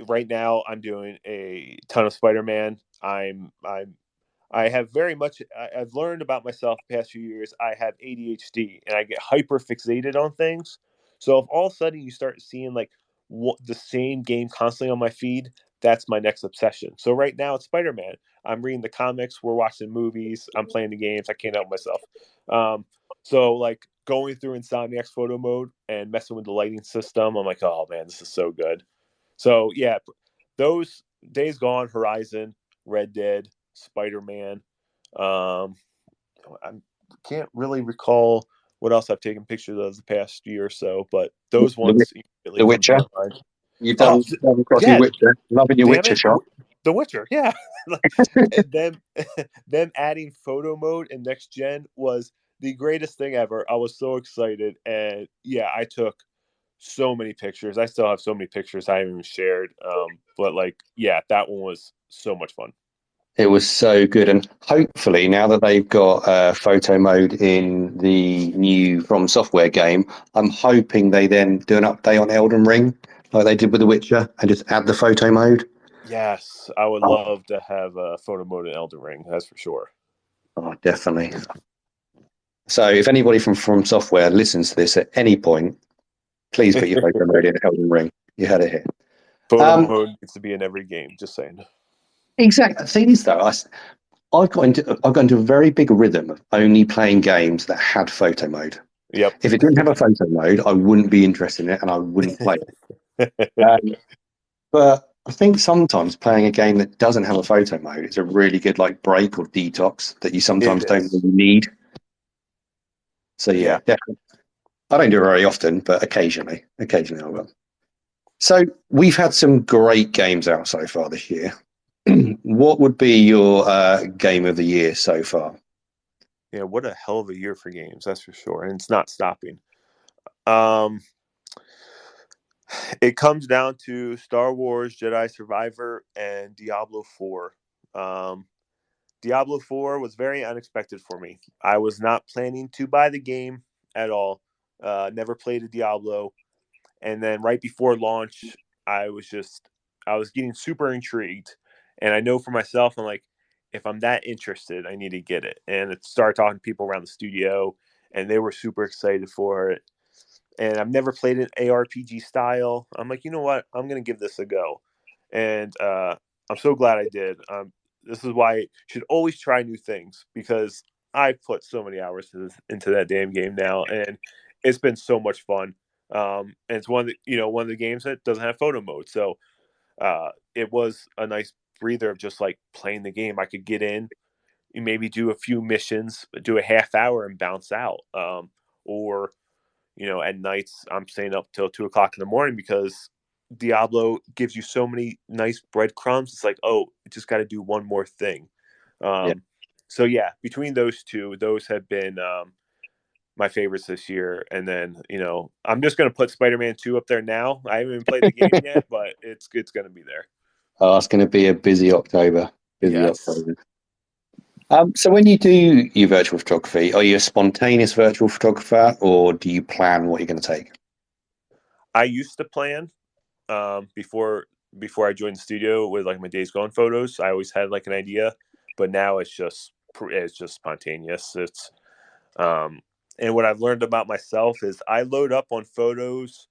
right now, I'm doing a ton of Spider-Man. I have very much. I've learned about myself the past few years. I have ADHD, and I get hyper fixated on things. So if all of a sudden you start seeing like the same game constantly on my feed, that's my next obsession. So right now it's Spider Man. I'm reading the comics. We're watching movies. I'm playing the games. I can't help myself. Um, so like going through Insomniac's photo mode and messing with the lighting system, I'm like, oh man, this is so good. So yeah, those Days Gone, Horizon, Red Dead, Spider Man. Um, I can't really recall what else I've taken pictures of the past year or so, but those The, ones immediately the come to Witcher. my mind. You've Oh, done across your yeah, Witcher. Loving your damn Witcher it, shot. The Witcher, yeah. And them adding photo mode in next gen was the greatest thing ever. I was so excited, and yeah, I took so many pictures. I still have so many pictures I haven't even shared. But like, yeah, that one was so much fun. It was so good, and hopefully now that they've got photo mode in the new From Software game, I'm hoping they then do an update on Elden Ring like they did with The Witcher and just add the photo mode. Yes, I would Oh, love to have a photo mode in Elden Ring. That's for sure. oh, definitely. So if anybody from Software listens to this at any point, please put your photo mode in Elden Ring. You had it here. Photo Um, mode needs to be in every game. Just saying. exactly. The thing is, though, I've got into a very big rhythm of only playing games that had photo mode. Yep. If it didn't have a photo mode, I wouldn't be interested in it and I wouldn't play it. But I think sometimes playing a game that doesn't have a photo mode is a really good like break or detox that you It sometimes don't is. really need. So Yeah. yeah, definitely. I don't do it very often, but occasionally I will. So we've had some great games out so far this year. What would be your game of the year so far? Yeah. What a hell of a year for games. That's for sure. And it's not stopping. Um, it comes down to Star Wars Jedi Survivor and Diablo 4. Um, Diablo 4 was very unexpected for me. I was not planning to buy the game at all. Never played a Diablo. And then right before launch, I was just I was getting super intrigued. And I know for myself, I'm like, if I'm that interested, I need to get it. And it started talking to people around the studio, and they were super excited for it. And I've never played an ARPG style. I'm like, you know what? I'm gonna give this a go. And I'm so glad I did. This is why you should always try new things, because I put so many hours into that damn game now, and it's been so much fun. And it's one of the games that doesn't have photo mode, so it was a nice breather of just like playing the game. I could get in, maybe do a few missions, do a half hour, and bounce out. Or at nights I'm staying up till 2 o'clock in the morning because Diablo gives you so many nice breadcrumbs. It's like, oh, just got to do one more thing. Yeah. Um, so yeah, between those two, those have been my favorites this year. And then I'm just gonna put Spider-Man 2 up there now. I haven't even played the game yet, but it's gonna be there. Oh, it's going to be a busy October. Busy Yes, October. So when you do your virtual photography, are you a spontaneous virtual photographer or do you plan what you're going to take? I used to plan before I joined the studio with like my days gone photos. I always had like an idea, but now it's just spontaneous. Um, and what I've learned about myself is I load up on photos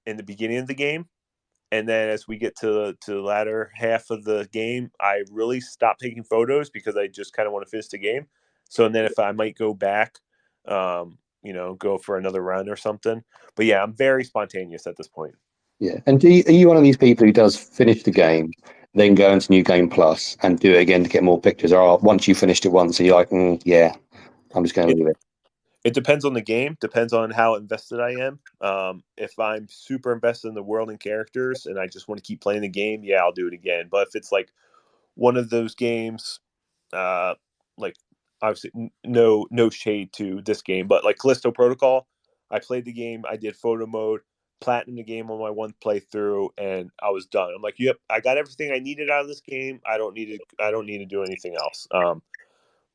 in the beginning of the game, and then as we get to the latter half of the game, I really stop taking photos because I just kind of want to finish the game. So and then if I might go back, go for another run or something. But yeah, I'm very spontaneous at this point. Yeah. And are you one of these people who does finish the game, then go into New Game Plus and do it again to get more pictures? Or once you finished it once, are you like, yeah, I'm just going to It leave it? it depends on the game, depends on how invested I am. If I'm super invested in the world and characters, and I just want to keep playing the game, yeah, I'll do it again. But if it's like one of those games, uh, like obviously no shade to this game, but like Callisto Protocol, I played the game, I did photo mode, platinum the game on my one playthrough, and I was done. I'm like, yep, I got everything I needed out of this game. I don't need to do anything else.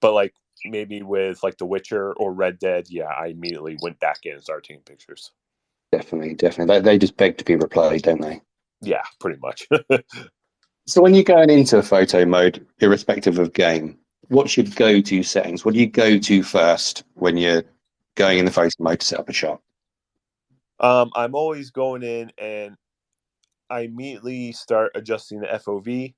But like maybe with like The Witcher or Red Dead, yeah, I immediately went back in and started taking pictures. Definitely, definitely. They just beg to be replayed, don't they? Yeah, pretty much. So when you're going into photo mode, irrespective of game, what's your go-to settings? What do you go to first when you're going in the photo mode to set up a shot? I'm always going in and I immediately start adjusting the FOV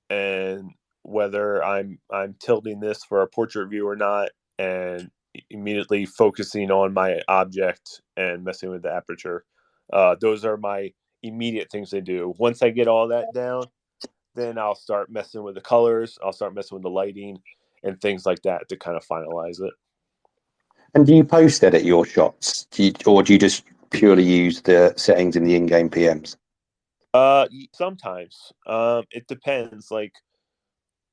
and whether I'm tilting this for a portrait view or not, and immediately focusing on my object and messing with the aperture. Those are my immediate things to do. Once I get all that down, then I'll start messing with the colors. I'll start messing with the lighting and things like that to kind of finalize it. And do you post edit your shots? Or do you just purely use the settings in the in-game PMs? Sometimes. It depends. Like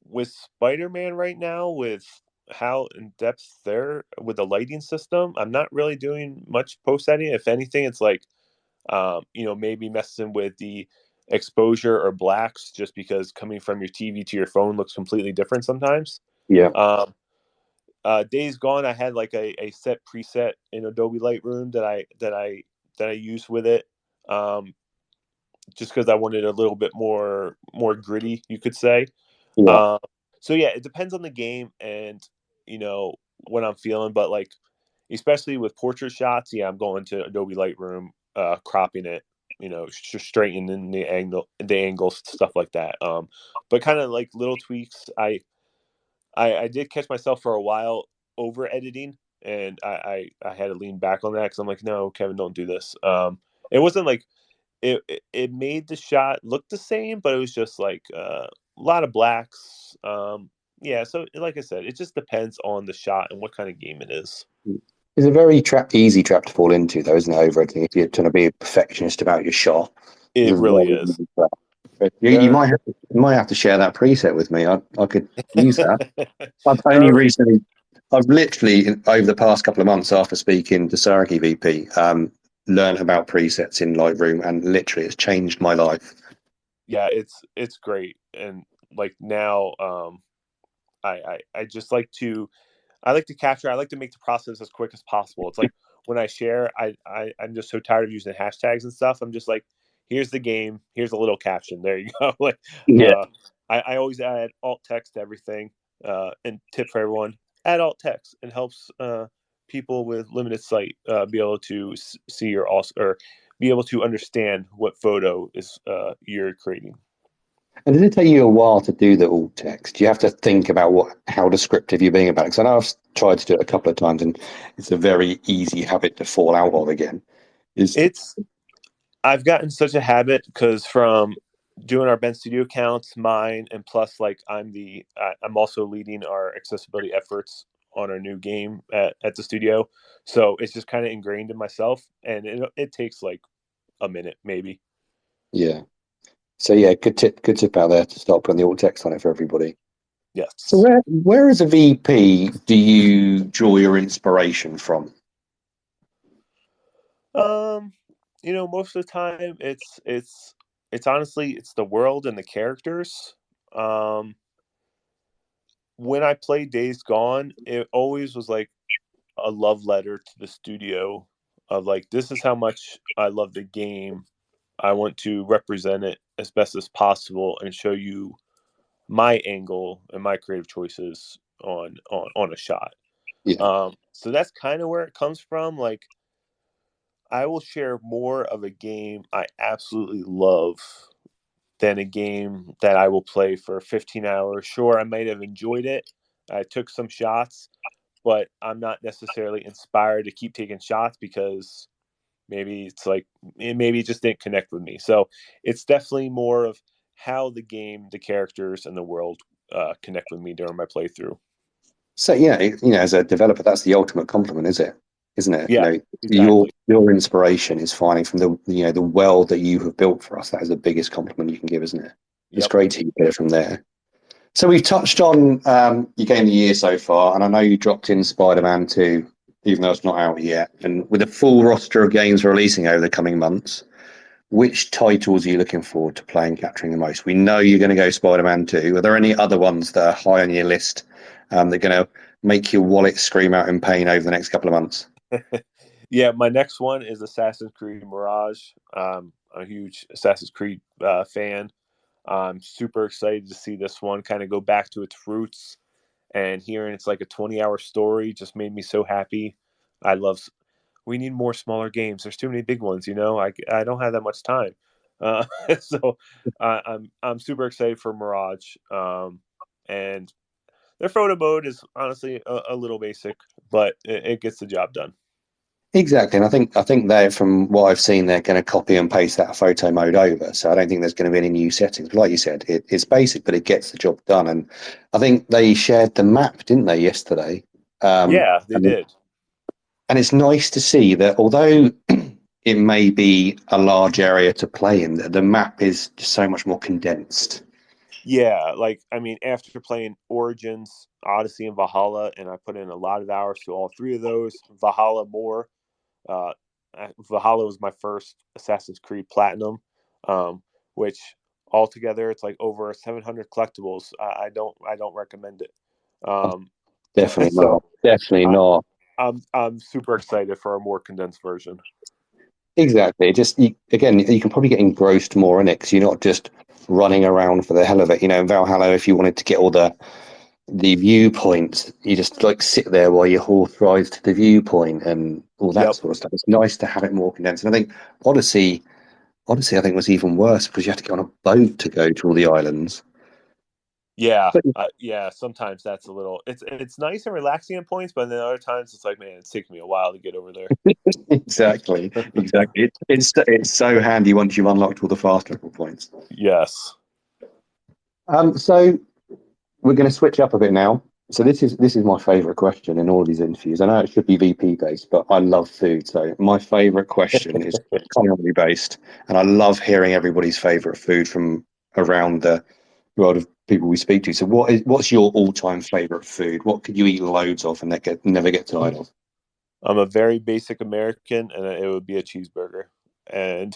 with Spider-Man right now, with how in depth they're with the lighting system, I'm not really doing much post editing. If anything, it's like maybe messing with the exposure or blacks, just because coming from your TV to your phone looks completely different sometimes. Yeah. Um, Days Gone, I had like a set preset in Adobe Lightroom that I used with it. Um, just because I wanted a little bit more gritty, you could say. Yeah. Um, so yeah, it depends on the game and what I'm feeling, but like especially with portrait shots, yeah, I'm going to Adobe Lightroom, cropping it, straightening the angles, stuff like that. But kind of like little tweaks. I did catch myself for a while over editing, and I had to lean back on that because I'm like, no, Kevin, don't do this. It wasn't like it made the shot look the same, but it was just like a lot of blacks. Yeah, so like I said, it just depends on the shot and what kind of game it is. It's a very easy trap to fall into, though, isn't it? Over editing, if you're trying to be a perfectionist about your shot, it's It a really very is. easy trap. But you There, might have to share that preset with me. I could use that. I've there only are, recently, I've literally over the past couple of months after speaking to Saraki VP, learned about presets in Lightroom, and literally it's changed my life. yeah, it's great, and like now, I just like to I like to capture. I like to make the process as quick as possible. It's like when I share, I'm just so tired of using hashtags and stuff. I'm just like, here's the game. Here's a little caption. There you go. Like, Yeah. I always add alt text to everything. And tip for everyone: add alt text. It helps people with limited sight be able to see or be able to understand what photo is you're creating. And does it take you a while to do the alt text? Do you have to think about how descriptive you're being about it? Because I know I've tried to do it a couple of times, and it's a very easy habit to fall out of again. Is It's I've gotten such a habit because from doing our Ben Studio accounts, mine, and plus, like I'm also leading our accessibility efforts on our new game at the studio. So it's just kind of ingrained in myself, and it takes like a minute, maybe. Yeah. So yeah, good tip out there to start putting the alt text on it for everybody. So Yes. where as a VP do you draw your inspiration from? Um, most of the time it's honestly it's the world and the characters. Um, when I played Days Gone, it always was like a love letter to the studio of like this is how much I love the game. I want to represent it as best as possible and show you my angle and my creative choices on a shot. Yeah. So that's kind of where it comes from. Like I will share more of a game I absolutely love than a game that I will play for 15 hours. Sure, I might have enjoyed it. I took some shots, but I'm not necessarily inspired to keep taking shots because maybe it's like maybe it just didn't connect with me. So it's definitely more of how the game, the characters, and the world connect with me during my playthrough. So as a developer, that's the ultimate compliment, isn't it? Yeah, Your exactly. your inspiration is finding from the world that you have built for us. That is the biggest compliment you can give, isn't it? It's Yep. great to hear from there. So we've touched on your game of the year so far, and I know you dropped in Spider-Man 2, even though it's not out yet. And with a full roster of games releasing over the coming months, which titles are you looking forward to playing, capturing the most? We know you're going to go Spider-Man 2. Are there any other ones that are high on your list that are going to make your wallet scream out in pain over the next couple of months? Yeah, my next one is Assassin's Creed Mirage. I'm a huge Assassin's Creed fan. I'm super excited to see this one kind of go back to its roots, and hearing it's like a 20-hour story just made me so happy. I love. We need more smaller games. There's too many big ones. I don't have that much time. Uh, so I'm super excited for Mirage. And their photo mode is honestly a little basic, but it gets the job done. Exactly, and I think they, from what I've seen, they're going to copy and paste that photo mode over. So I don't think there's going to be any new settings. But like you said, it's basic, but it gets the job done. And I think they shared the map, didn't they, yesterday? Yeah, they And did. and it's nice to see that although it may be a large area to play in, the map is just so much more condensed. Yeah, like I mean, after playing Origins, Odyssey, and Valhalla, and I put in a lot of hours to all three of those. Valhalla more. Uh, Valhalla was my first Assassin's Creed Platinum, um, which altogether it's like over 700 collectibles. I don't recommend it. Um, Definitely so not. Definitely I, not. I'm super excited for a more condensed version. Exactly. Just again, you can probably get engrossed more in it because you're not just running around for the hell of it. In Valhalla, if you wanted to get all the viewpoints, you just like sit there while your horse rides to the viewpoint and all that Yep. sort of stuff. It's nice to have it more condensed. And I think Odyssey, Odyssey, I think was even worse because you had to get on a boat to go to all the islands. Yeah, But yeah. Sometimes that's a little. It's nice and relaxing at points, but then other times it's like, man, it's taking me a while to get over there. exactly, exactly. It's so handy once you've unlocked all the fast travel points. Yes. So we're going to switch up a bit now. So this is my favourite question in all of these interviews. I know it should be VP based, but I love food. So my favourite question is culinary based, and I love hearing everybody's favourite food from around the world of people we speak to. So what's your all time favourite food? What could you eat loads of and never get tired of? I'm a very basic American, and it would be a cheeseburger. And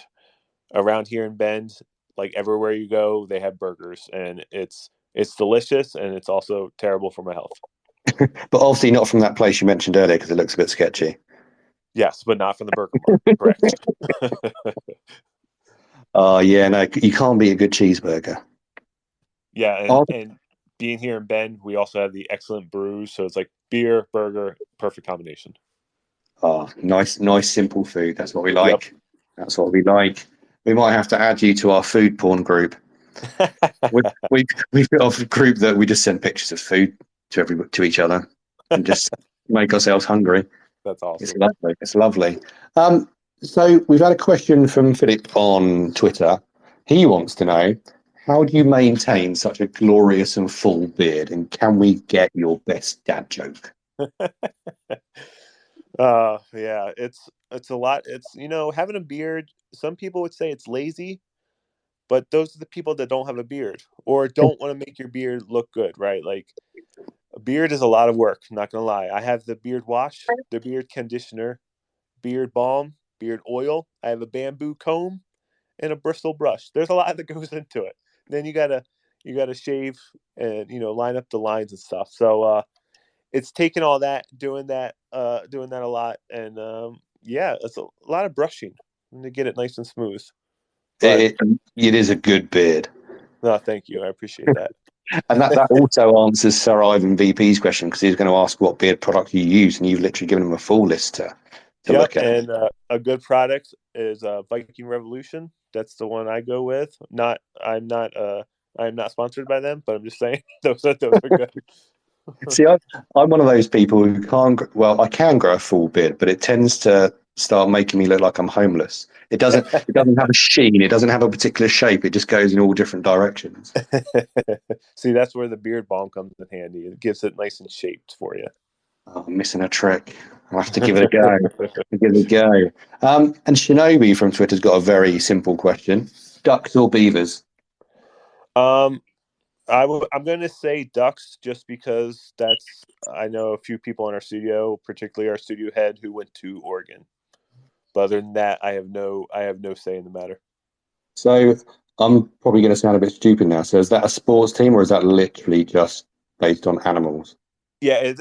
around here in Bend, like everywhere you go, they have burgers, and it's delicious, and it's also terrible for my health. But obviously not from that place you mentioned earlier because it looks a bit sketchy. Yes, but not from the burger mart. Correct. Oh yeah, no, you can't beat a good cheeseburger. Yeah, Oh, and being here in Bend, we also have the excellent brews, so it's like beer, burger, perfect combination. nice, simple food. That's what we Yep. like. That's what we like. We might have to add you to our food porn group. We we've got a group that we just send pictures of food to each other and just make ourselves hungry. That's It's awesome. lovely. It's lovely. Um, so we've had a question from Philip on Twitter. He wants to know, how do you maintain such a glorious and full beard, and can we get your best dad joke? Yeah, it's a lot. It's having a beard. Some people would say it's lazy, but those are the people that don't have a beard or don't want to make your beard look good, right? Like a beard is a lot of work. I'm not gonna lie. I have the beard wash, the beard conditioner, beard balm, beard oil. I have a bamboo comb and a bristle brush. There's a lot that goes into it. Then you gotta shave and line up the lines and stuff. So it's taken all that, doing that a lot, and yeah, it's a lot of brushing to get it nice and smooth. But It, it is a good beard. no, thank you, I appreciate that. And that also answers Sir Ivan VP's question because he's going to ask what beard product you use, and you've literally given him a full list to Yep, look at. and a good product is Viking Revolution. That's the one I go with. Not, I'm not sponsored by them, but I'm just saying those are good. See, I'm one of those people who can't. Well, I can grow a full beard, but it tends to start making me look like I'm homeless. It doesn't. It doesn't have a sheen. It doesn't have a particular shape. It just goes in all different directions. See, that's where the beard balm comes in handy. It gives it nice and shaped for you. Oh, I'm missing a trick. I'll have to give it a go. Give it a go. And Shinobi from Twitter's got a very simple question: ducks or beavers? um, I'm going to say Ducks just because I know a few people in our studio, particularly our studio head, who went to Oregon. But other than that, I have no say in the matter. So I'm probably going to sound a bit stupid now. So is that a sports team or is that literally just based on animals? Yeah,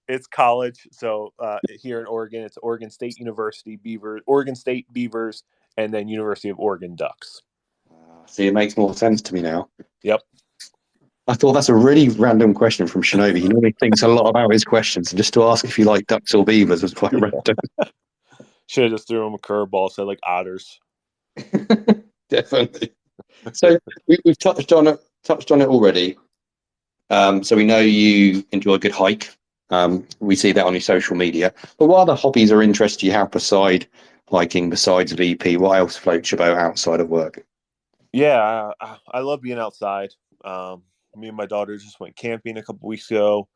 it's college. So here in Oregon, it's Oregon State University Beavers, Oregon State Beavers, and then University of Oregon Ducks. See, it makes more sense to me now. Yep. I thought that's a really random question from Shinobi. He normally thinks a lot about his questions, and just to ask if you like ducks or beavers was quite Yeah. random. Should have just threw him a curveball, said like otters. Definitely. So we've touched on it already. So we know you enjoy a good hike. We see that on your social media. But what other hobbies or interests do you have beside hiking, besides VP? What else floats your boat outside of work? Yeah, I love being outside. Me and my daughter just went camping a couple weeks ago.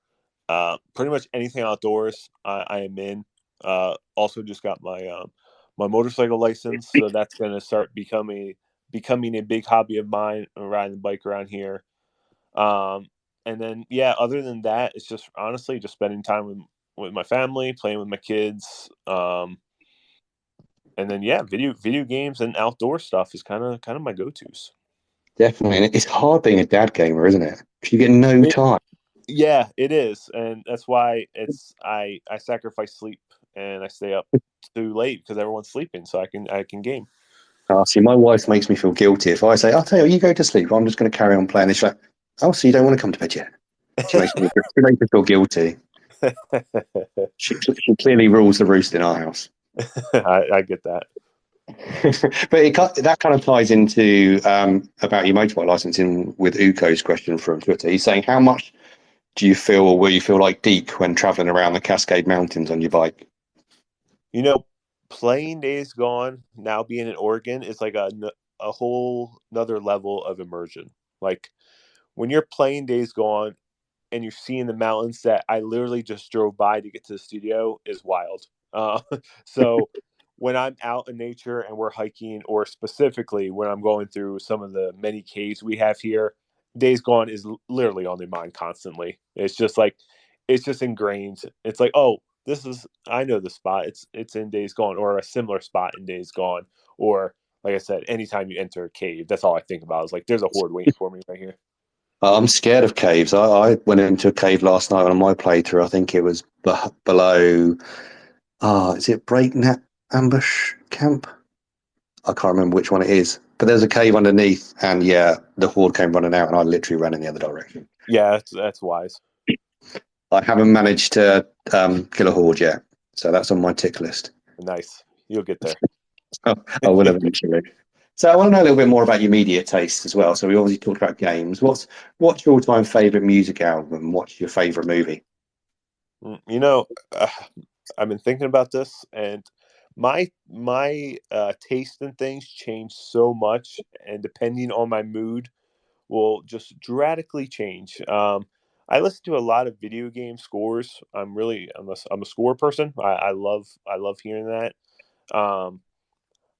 Pretty much anything outdoors, I am in. Also, just got my motorcycle license, so that's going to start becoming a big hobby of mine, riding the bike around here. Um, and then yeah, other than that, it's just honestly just spending time with my family, playing with my kids. And then yeah, video games and outdoor stuff is kind of my go-tos. Definitely. And it's hard being a dad gamer, isn't it? Because you get no It, time. yeah, it is, and that's why I sacrifice sleep and I stay up too late because everyone's sleeping, so I can game. Oh, see, my wife makes me feel guilty if I say, "I'll tell you, you go to sleep. I'm just going to carry on playing this." She's like, "Oh, so you don't want to come to bed yet?" She makes me feel guilty. She clearly rules the roost in our house. I get that. But that kind of ties into about your motorbike licensing with Uko's question from Twitter. He's saying, "How much do you feel, or will you feel like Deke when traveling around the Cascade Mountains on your bike?" You know, playing Days Gone now being in Oregon is like a whole another level of immersion. Like when you're playing Days Gone and you're seeing the mountains that I literally just drove by to get to the studio is wild. So when I'm out in nature and we're hiking, or specifically when I'm going through some of the many caves we have here, Days Gone is literally on their mind constantly. It's just like it's just ingrained. It's like, oh, this is I know the spot. It's in Days Gone, or a similar spot in Days Gone, or like I said, anytime you enter a cave, that's all I think about. Is like there's a horde waiting for me right here. I'm scared of caves. I went into a cave last night on my playthrough. I think it was below. Is it Breakneck Ambush Camp? I can't remember which one it is. But there's a cave underneath, and yeah, the horde came running out, and I literally ran in the other direction. Yeah, that's wise. I haven't managed to kill a horde yet, so that's on my tick list. Nice. You'll get there. I will eventually. So I want to know a little bit more about your media tastes as well. So we obviously talked about games. What's your all-time favorite music album? What's your favorite movie? You know, I've been thinking about this, and my taste in things change so much, and depending on my mood, will just drastically change. I listen to a lot of video game scores. I'm a score person. I love hearing that. Um,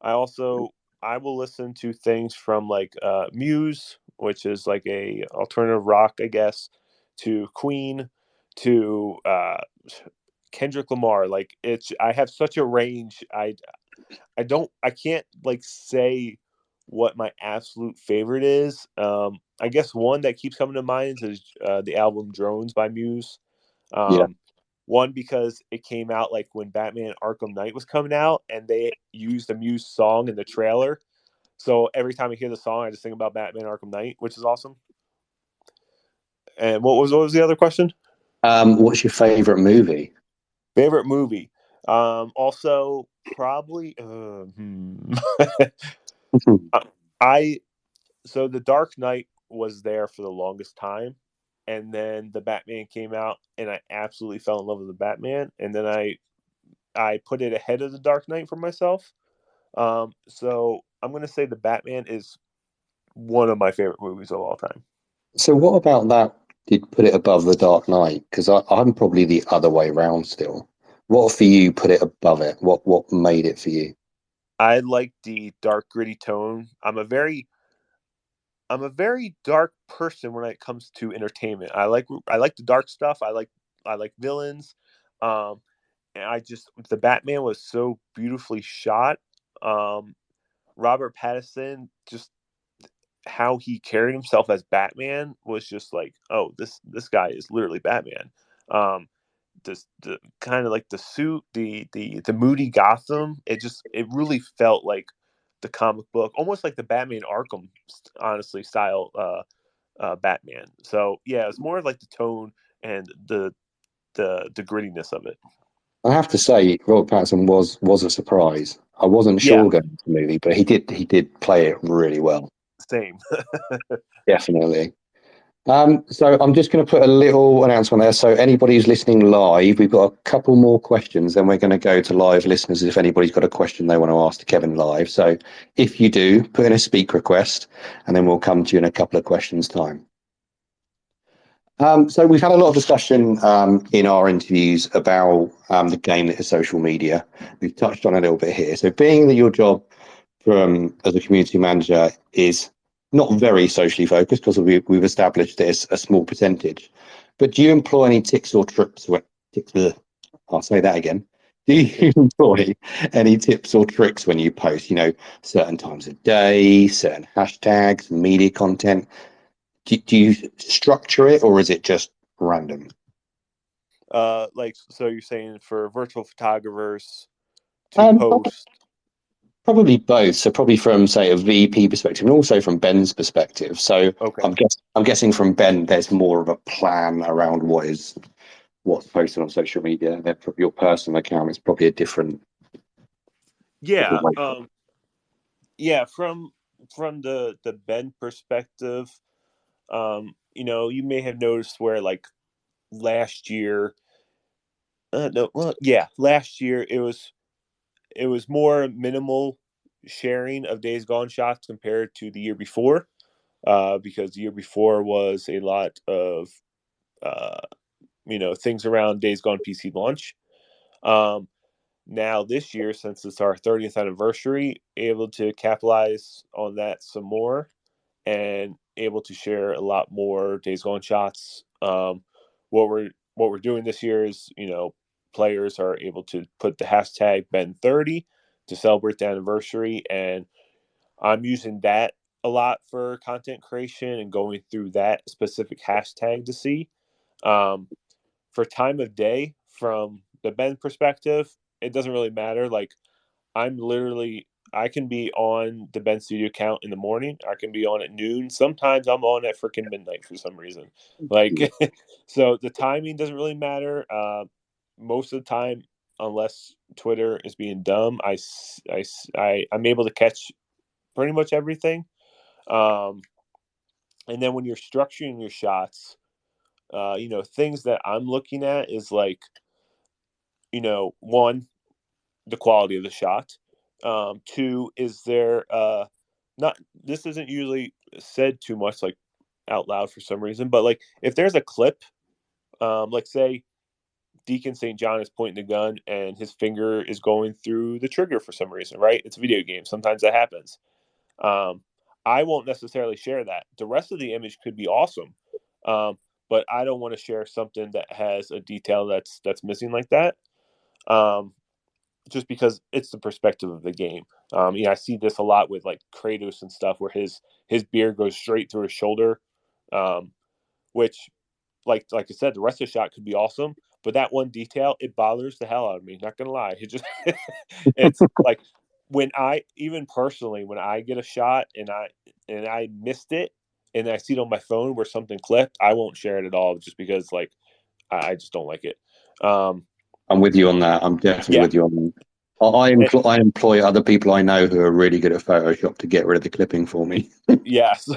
I also I will listen to things from like Muse, which is like a alternative rock, I guess, to Queen, to Kendrick Lamar. Like it's I have such a range. I can't like say what my absolute favorite is. I guess one that keeps coming to mind is the album Drones by Muse. Yeah, Um, one because it came out like when Batman Arkham Knight was coming out, and they used a Muse song in the trailer. So every time I hear the song, I just think about Batman Arkham Knight, which is awesome. And what was the other question? what's your favorite movie? Favorite movie. Also probably I so the Dark Knight was there for the longest time, and then the Batman came out, and I absolutely fell in love with the Batman, and then I put it ahead of the Dark Knight for myself. So I'm gonna say the Batman is one of my favorite movies of all time. So what about that did put it above The Dark Knight? Because I'm probably the other way around still. What for you put it above it? What made it for you? I like the dark, gritty tone. I'm a very dark person when it comes to entertainment. I like the dark stuff. I like villains. Um, and the Batman was so beautifully shot. Um, Robert Pattinson, just how he carried himself as Batman was just like, oh, this guy is literally Batman. Um, the kind of like the suit, the moody Gotham. It really felt like the comic book, almost like the Batman Arkham, honestly, style Batman. So yeah, it's more like the tone and the grittiness of it. I have to say, Robert Pattinson was a surprise. I wasn't Yeah, sure going into the movie, but he did play it really well. same. Definitely. So I'm just going to put a little announcement there. So anybody who's listening live, we've got a couple more questions. Then we're going to go to live listeners if anybody's got a question they want to ask to Kevin live. So if you do, put in a speak request, and then we'll come to you in a couple of questions time. So we've had a lot of discussion in our interviews about the game that is social media. We've touched on it a little bit here. So being that your job as a community manager is not very socially focused because we've established this a small percentage, but do you employ any tips or tricks? I'll say that again. Do you employ any tips or tricks when you post, certain times of day, certain hashtags, media content? Do you structure it or is it just random? Like, so you're saying for virtual photographers to Um, post? Probably both. So probably from say a VP perspective and also from Ben's perspective. So Okay. I'm guessing from Ben, there's more of a plan around what's posted on social media. Then for your personal account, it's probably a different Yeah. way. Yeah. From the Ben perspective, you may have noticed where like last year, no, well, yeah, last year it was more minimal sharing of Days Gone shots compared to the year before, because the year before was a lot of uh, things around Days Gone PC launch. Um, Now this year, since it's our 30th anniversary, able to capitalize on that some more and able to share a lot more Days Gone shots. What we're doing this year is, players are able to put the hashtag Ben30 to celebrate the anniversary, and I'm using that a lot for content creation and going through that specific hashtag to see. Um, for time of day, from the Ben perspective, it doesn't really matter. Like, I can be on the Ben Studio account in the morning. I can be on at noon. Sometimes I'm on at freaking midnight for some reason. Like, so the timing doesn't really matter. Most of the time, unless Twitter is being dumb, I'm able to catch pretty much everything. Um, and then when you're structuring your shots, things that I'm looking at is like, one, the quality of the shot. Two, is there not this isn't usually said too much like out loud for some reason, but like if there's a clip, like say Deacon St. John is pointing the gun and his finger is going through the trigger for some reason, right? It's a video game. Sometimes that happens. Um, I won't necessarily share that. The rest of the image could be awesome, but I don't want to share something that has a detail that's missing like that. Um, just because it's the perspective of the game. I see this a lot with like Kratos and stuff, where his beard goes straight through his shoulder, um, which, like I said, the rest of the shot could be awesome, but that one detail, it bothers the hell out of me. Not gonna lie, it just it's like when I even personally when I get a shot and I missed it and I see it on my phone where something clipped, I won't share it at all just because like I just don't like it. Um, I'm with you on that. I'm definitely yeah, with you on that. I employ other people I know who are really good at Photoshop to get rid of the clipping for me. yes.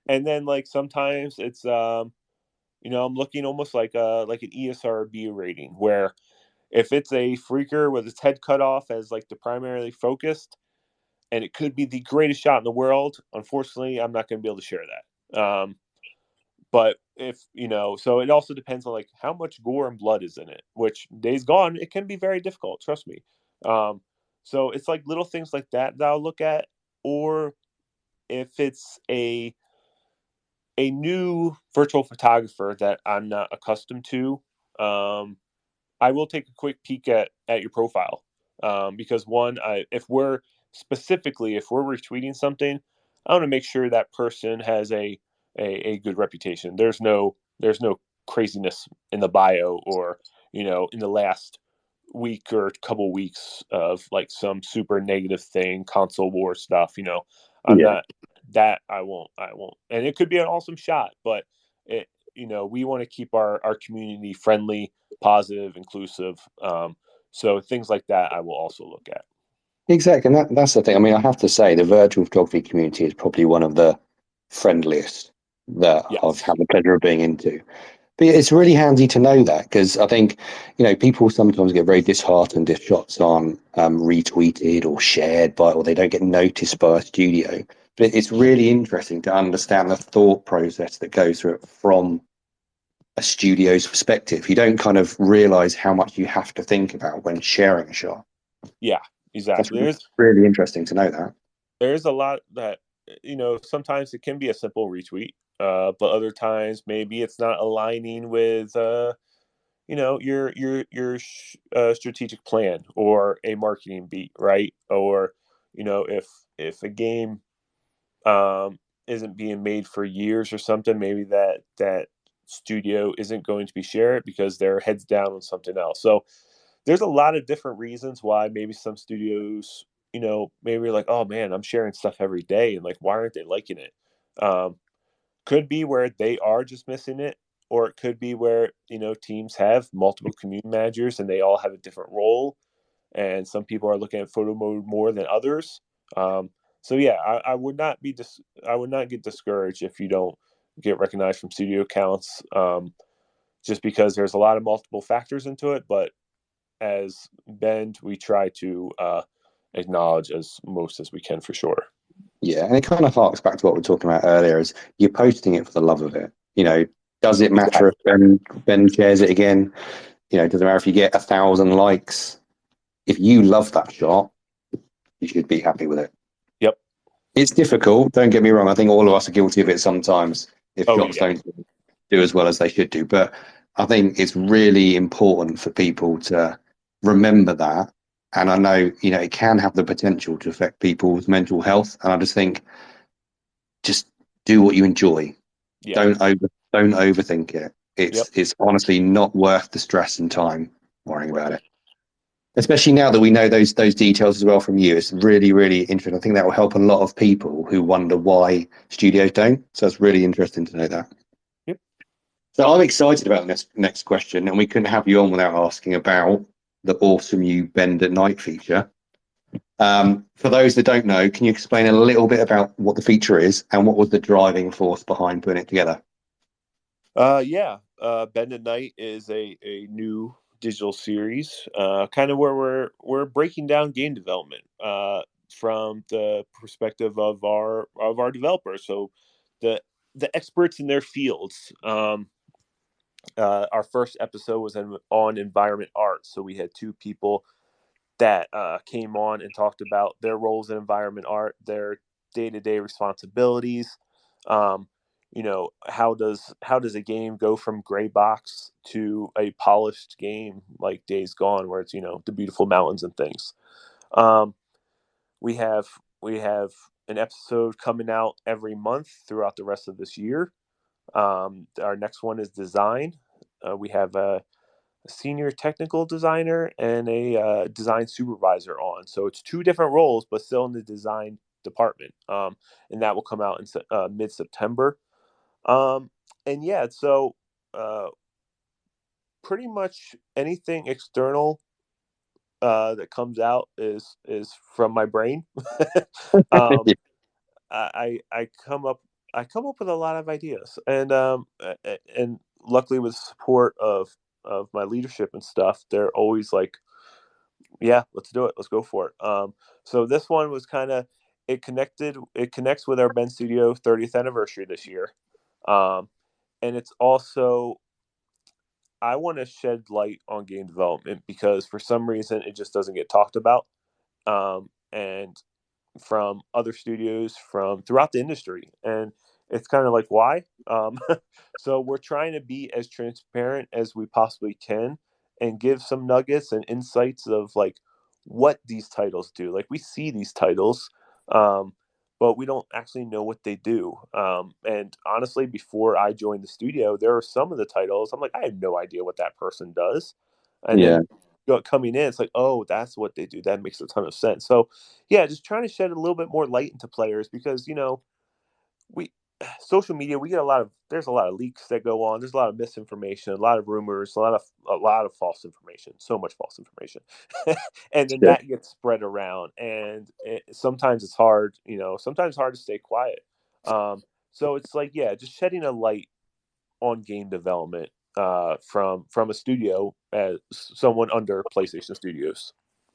And then like sometimes it's I'm looking almost like an ESRB rating where if it's a freaker with its head cut off as like the primarily focused and it could be the greatest shot in the world, unfortunately I'm not going to be able to share that. But if so it also depends on like how much gore and blood is in it, which Days Gone it can be very difficult, trust me. um so it's like little things like that I'll look at, or if it's a new virtual photographer that I'm not accustomed to, I will take a quick peek at your profile, because one, if we're retweeting something, I want to make sure that person has a good reputation. There's no craziness in the bio or in the last week or couple weeks of like some super negative thing, console war stuff. I'm Yeah, not that I won't, and it could be an awesome shot, but we want to keep our community friendly, positive, inclusive. So things like that I will also look at. exactly. And that's the thing. I mean, I have to say the virtual photography community is probably one of the friendliest that I've Yes. had the pleasure of being into. But it's really handy to know that because I think, people sometimes get very disheartened if shots aren't retweeted or shared or they don't get noticed by a studio. But it's really interesting to understand the thought process that goes through it from a studio's perspective. You don't kind of realize how much you have to think about when sharing a shot. Yeah, That's exactly. really interesting to know that. There's a lot that, sometimes it can be a simple retweet, but other times maybe it's not aligning with your strategic plan or a marketing beat, right? Or if a game um, isn't being made for years or something, maybe that studio isn't going to be shared because they're heads down on something else. So there's a lot of different reasons why maybe some studios, maybe like, oh man, I'm sharing stuff every day, and like, why aren't they liking it? Um, could be where they are just missing it, or it could be where teams have multiple community managers and they all have a different role, and some people are looking at photo mode more than others. Um, so yeah, I would not I would not get discouraged if you don't get recognized from studio accounts, just because there's a lot of multiple factors into it. But as Bend, we try to acknowledge as most as we can for sure. Yeah, and it kind of harks back to what we are talking about earlier. Is you're posting it for the love of it? Does it matter if Exactly. Ben shares it again? Does it matter if you get 1,000 likes? If you love that shot, you should be happy with it. Yep. It's difficult. Don't get me wrong. I think all of us are guilty of it sometimes if Oh shots yeah. don't do as well as they should do. But I think it's really important for people to remember that. And I know, it can have the potential to affect people's mental health. And I just think just do what you enjoy. Yeah. Don't overthink it. Yep. It's honestly not worth the stress and time worrying about it. Especially now that we know those details as well from you. It's really, really interesting. I think that will help a lot of people who wonder why studios don't. So it's really interesting to know that. Yep. So I'm excited about this next question, and we couldn't have you on without asking about the awesome new Bend at Night feature. For those that don't know, can you explain a little bit about what the feature is and what was the driving force behind putting it together? Yeah. Bend at Night is a new digital series, kind of where we're breaking down game development from the perspective of our developers. So the the experts in their fields. Our first episode was on environment art, so we had two people that came on and talked about their roles in environment art, their day-to-day responsibilities. Um, how does a game go from gray box to a polished game like Days Gone, where it's the beautiful mountains and things. Um, we have we have an episode coming out every month throughout the rest of this year. Our next one is design. We have a senior technical designer and a design supervisor on. So it's two different roles, but still in the design department. And that will come out in mid September. Um, and yeah, so uh, pretty much anything external that comes out is from my brain. um, I come up with a lot of ideas, and luckily with support of my leadership and stuff, they're always like, yeah, let's do it. Let's go for it. So this one was kind of it connects with our Ben Studio 30th anniversary this year. Um, and it's also I want to shed light on game development because for some reason it just doesn't get talked about. And from other studios from throughout the industry. And it's kind of like, why? So we're trying to be as transparent as we possibly can and give some nuggets and insights of like what these titles do. Like we see these titles, um, but we don't actually know what they do. And honestly, before I joined the studio, there are some of the titles I'm like, I have no idea what that person does. And Yeah, then coming in, it's like, oh, that's what they do. That makes a ton of sense. So yeah, just trying to shed a little bit more light into players because we social media we get there's a lot of leaks that go on. There's a lot of misinformation, a lot of rumors, a lot of false information, so much false information, and then sure. that gets spread around, and sometimes it's hard. Sometimes hard to stay quiet. So it's like yeah, just shedding a light on game development from a studio as someone under PlayStation Studios.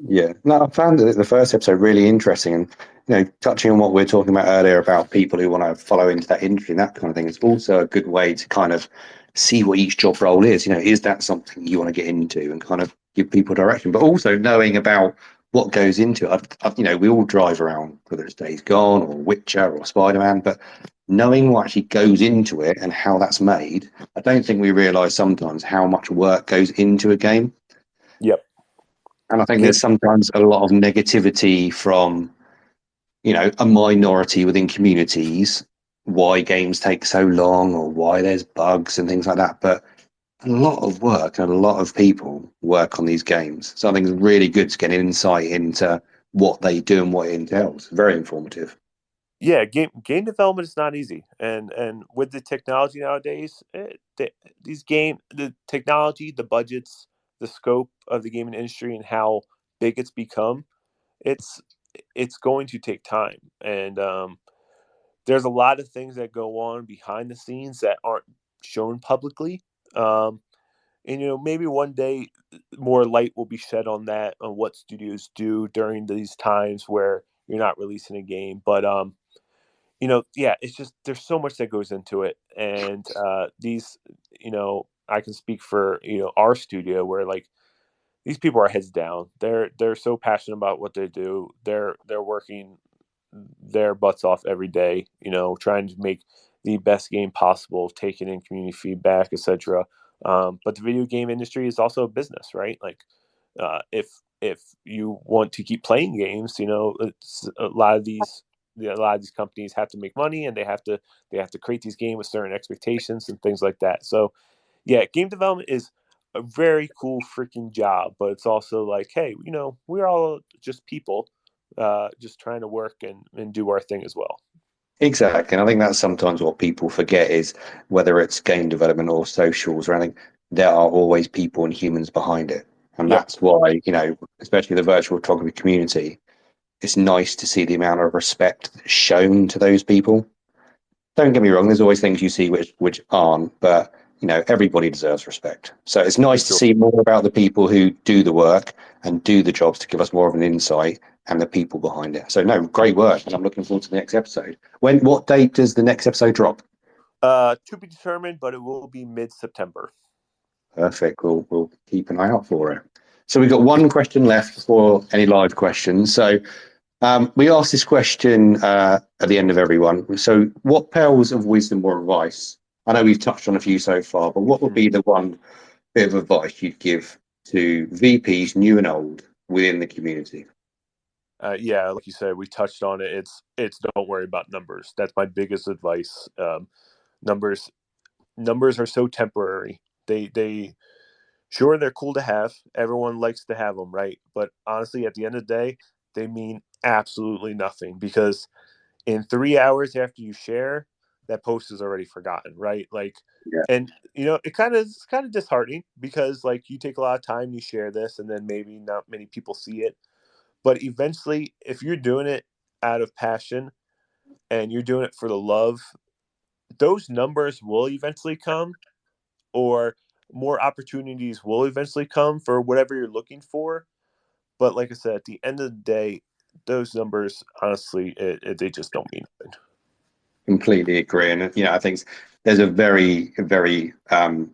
Yeah, no, I found the first episode really interesting, and touching on what we were talking about earlier about people who want to follow into that industry and that kind of thing. It's also a good way to kind of see what each job role is. Is that something you want to get into, and kind of give people direction, but also knowing about what goes into it. We all drive around, whether it's Days Gone or Witcher or Spider-Man, but knowing what actually goes into it and how that's made, I don't think we realise sometimes how much work goes into a game. Yep. And I think Game, there's sometimes a lot of negativity from, a minority within communities, why games take so long or why there's bugs and things like that. But a lot of work and a lot of people work on these games. So I think it's really good to get an insight into what they do and what it entails. Very informative. yeah, game development is not easy, and with the technology nowadays, the technology, the budgets, the scope of the gaming industry, and how big it's become, it's it's going to take time, and there's a lot of things that go on behind the scenes that aren't shown publicly. Um, and maybe one day more light will be shed on that, on what studios do during these times where you're not releasing a game. But yeah, it's just there's so much that goes into it, and these, I can speak for our studio where like these people are heads down. They're so passionate about what they do. They're working their butts off every day, trying to make the best game possible, taking in community feedback, etc. But the video game industry is also a business, right? Like, if you want to keep playing games, it's a lot of these companies have to make money, and they have to create these games with certain expectations and things like that. So, yeah, game development is a very cool freaking job, but it's also like, hey, we're all just people, just trying to work and do our thing as well. Exactly. And I think that's sometimes what people forget is whether it's game development or socials or anything, there are always people and humans behind it. And Yep, that's why, especially the virtual photography community, it's nice to see the amount of respect shown to those people. Don't get me wrong, there's always things you see which aren't, but everybody deserves respect. So it's for nice to sure. see more about the people who do the work and do the jobs to give us more of an insight and the people behind it. So no, great work, and I'm looking forward to the next episode. What date does the next episode drop? To be determined, but it will be mid-September. Perfect. We'll keep an eye out for it. So we've got one question left for any live questions. So we ask this question at the end of every one. So, what pearls of wisdom or advice? I know we've touched on a few so far, but what would Mm. be the one bit of advice you'd give to VPs, new and old, within the community? Yeah, like you said, we touched on it. It's don't worry about numbers. That's my biggest advice. Numbers numbers are so temporary. They sure, they're cool to have. Everyone likes to have them, right? But honestly, at the end of the day, they mean absolutely nothing, because in 3 hours after you share, that post is already forgotten, right? Like, Yeah, and it's kind of disheartening, because like you take a lot of time, you share this, and then maybe not many people see it. But eventually, if you're doing it out of passion and you're doing it for the love, those numbers will eventually come, or more opportunities will eventually come for whatever you're looking for. But like I said, at the end of the day, those numbers, honestly, they just don't mean anything. completely agree. And I think there's a very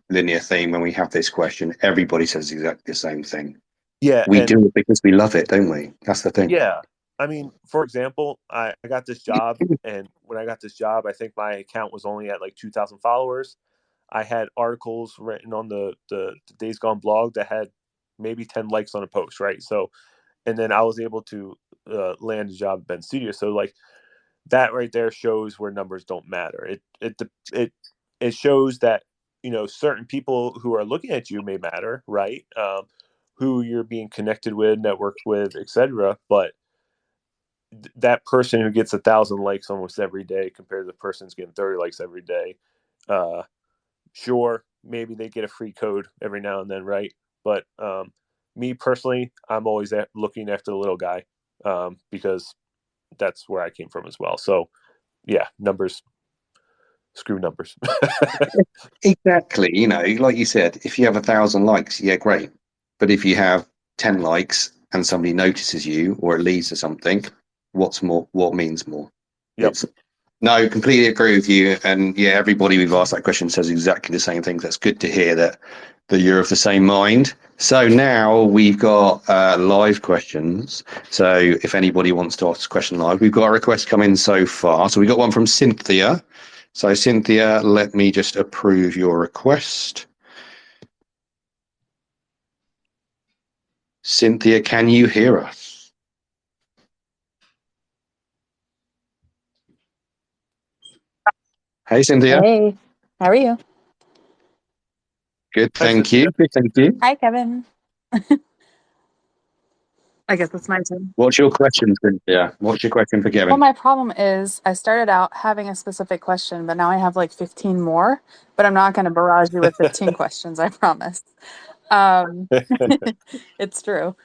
linear theme when we have this question. Everybody says exactly the same thing. Yeah, We and do it because we love it, don't we? That's the thing. yeah, I mean, for example, I got this job, and when I got this job, I think my account was only at like 2,000 followers. I had articles written on the Days Gone blog that had maybe 10 likes on a post, right? So, and then I was able to land a job at Ben Studio. So, like, that right there shows where numbers don't matter. It shows that certain people who are looking at you may matter, right? Who you're being connected with, networked with, etc. But that person who gets 1,000 likes almost every day compared to the person who's getting 30 likes every day, uh, sure, maybe they get a free code every now and then, right? But me personally, I'm always looking after the little guy, because that's where I came from as well. So yeah, numbers, screw numbers. Exactly. Like you said, if you have 1,000 likes, yeah, great. But if you have 10 likes and somebody notices you or it leads to something, what's more? What means more? Yep. No, completely agree with you. And yeah, everybody we've asked that question says exactly the same thing. That's good to hear that you're of the same mind. So now we've got live questions. So if anybody wants to ask a question live, we've got a request come in so far. So we got one from Cynthia. So Cynthia, let me just approve your request. Cynthia, can you hear us? Hey, Cynthia. Hey, how are you? Good, Hi, thank Cynthia. you. Good, thank you. Hi, Kevin. I guess it's my turn. What's your question, Cynthia? What's your question for Well, Kevin? my problem is I started out having a specific question, but now I have like 15 more, but I'm not going to barrage you with 15 questions, I promise. Um, it's true.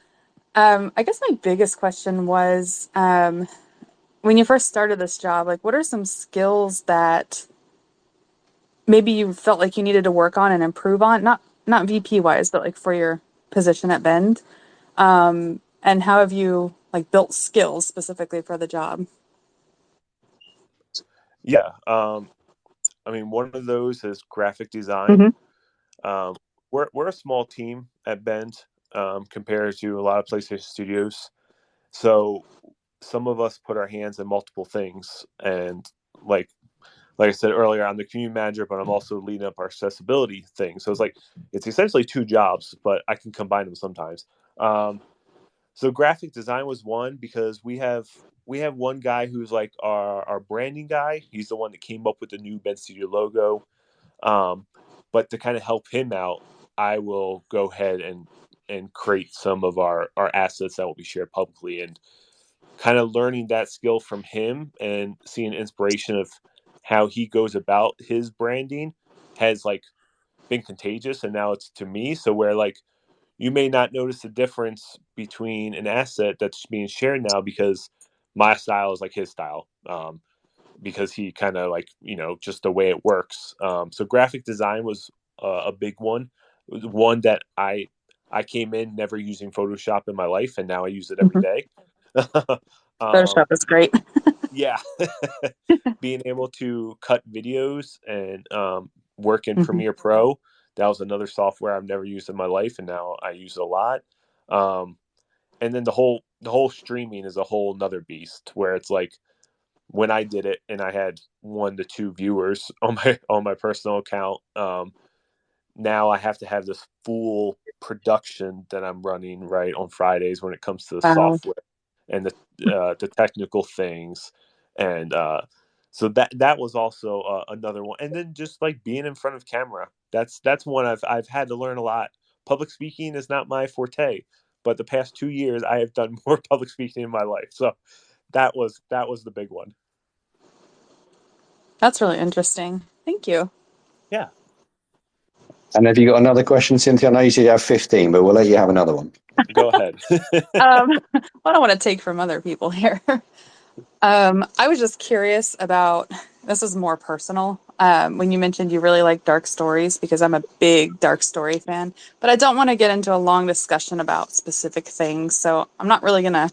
I guess my biggest question was when you first started this job, like what are some skills that maybe you felt like you needed to work on and improve on? Not VP wise, but like for your position at Bend. And how have you like built skills specifically for the job? Yeah. I mean, one of those is graphic design. Um, we're a small team at Bend compared to a lot of PlayStation studios. So some of us put our hands in multiple things. And like I said earlier, I'm the community manager, but I'm also leading up our accessibility thing. So it's essentially two jobs, but I can combine them sometimes. So graphic design was one because we have one guy who's like our branding guy. He's the one that came up with the new Ben Studio logo. But to kind of help him out, I will go ahead and create some of our assets that will be shared publicly, and kind of learning that skill from him and seeing inspiration of how he goes about his branding has like been contagious, and now it's to me. So where like you may not notice the difference between an asset that's being shared now because my style is like his style, because he kind of like, just the way it works. So graphic design was a big one. It was one that I came in never using Photoshop in my life, and now I use it every Mhm. day. Photoshop is great. Yeah. Being able to cut videos and work in Mhm. Premiere Pro, that was another software I've never used in my life, and now I use it a lot. And then the whole streaming is a whole nother beast, where it's like when I did it and I had 1 to 2 viewers on my personal account. Now I have to have this full production that I'm running right on Fridays when it comes to the Wow. software and the technical things. And so that was also another one. And then just like being in front of camera, that's one I've had to learn a lot. Public speaking is not my forte, but the past 2 years I have done more public speaking in my life. So that was the big one. That's really interesting. Thank you. Yeah. And have you got another question, Cynthia? I know you said you have 15, but we'll let you have another one. Go ahead. I don't want to take from other people here. I was just curious about, this is more personal. When you mentioned you really like dark stories, because I'm a big dark story fan, but I don't want to get into a long discussion about specific things. So I'm not really going to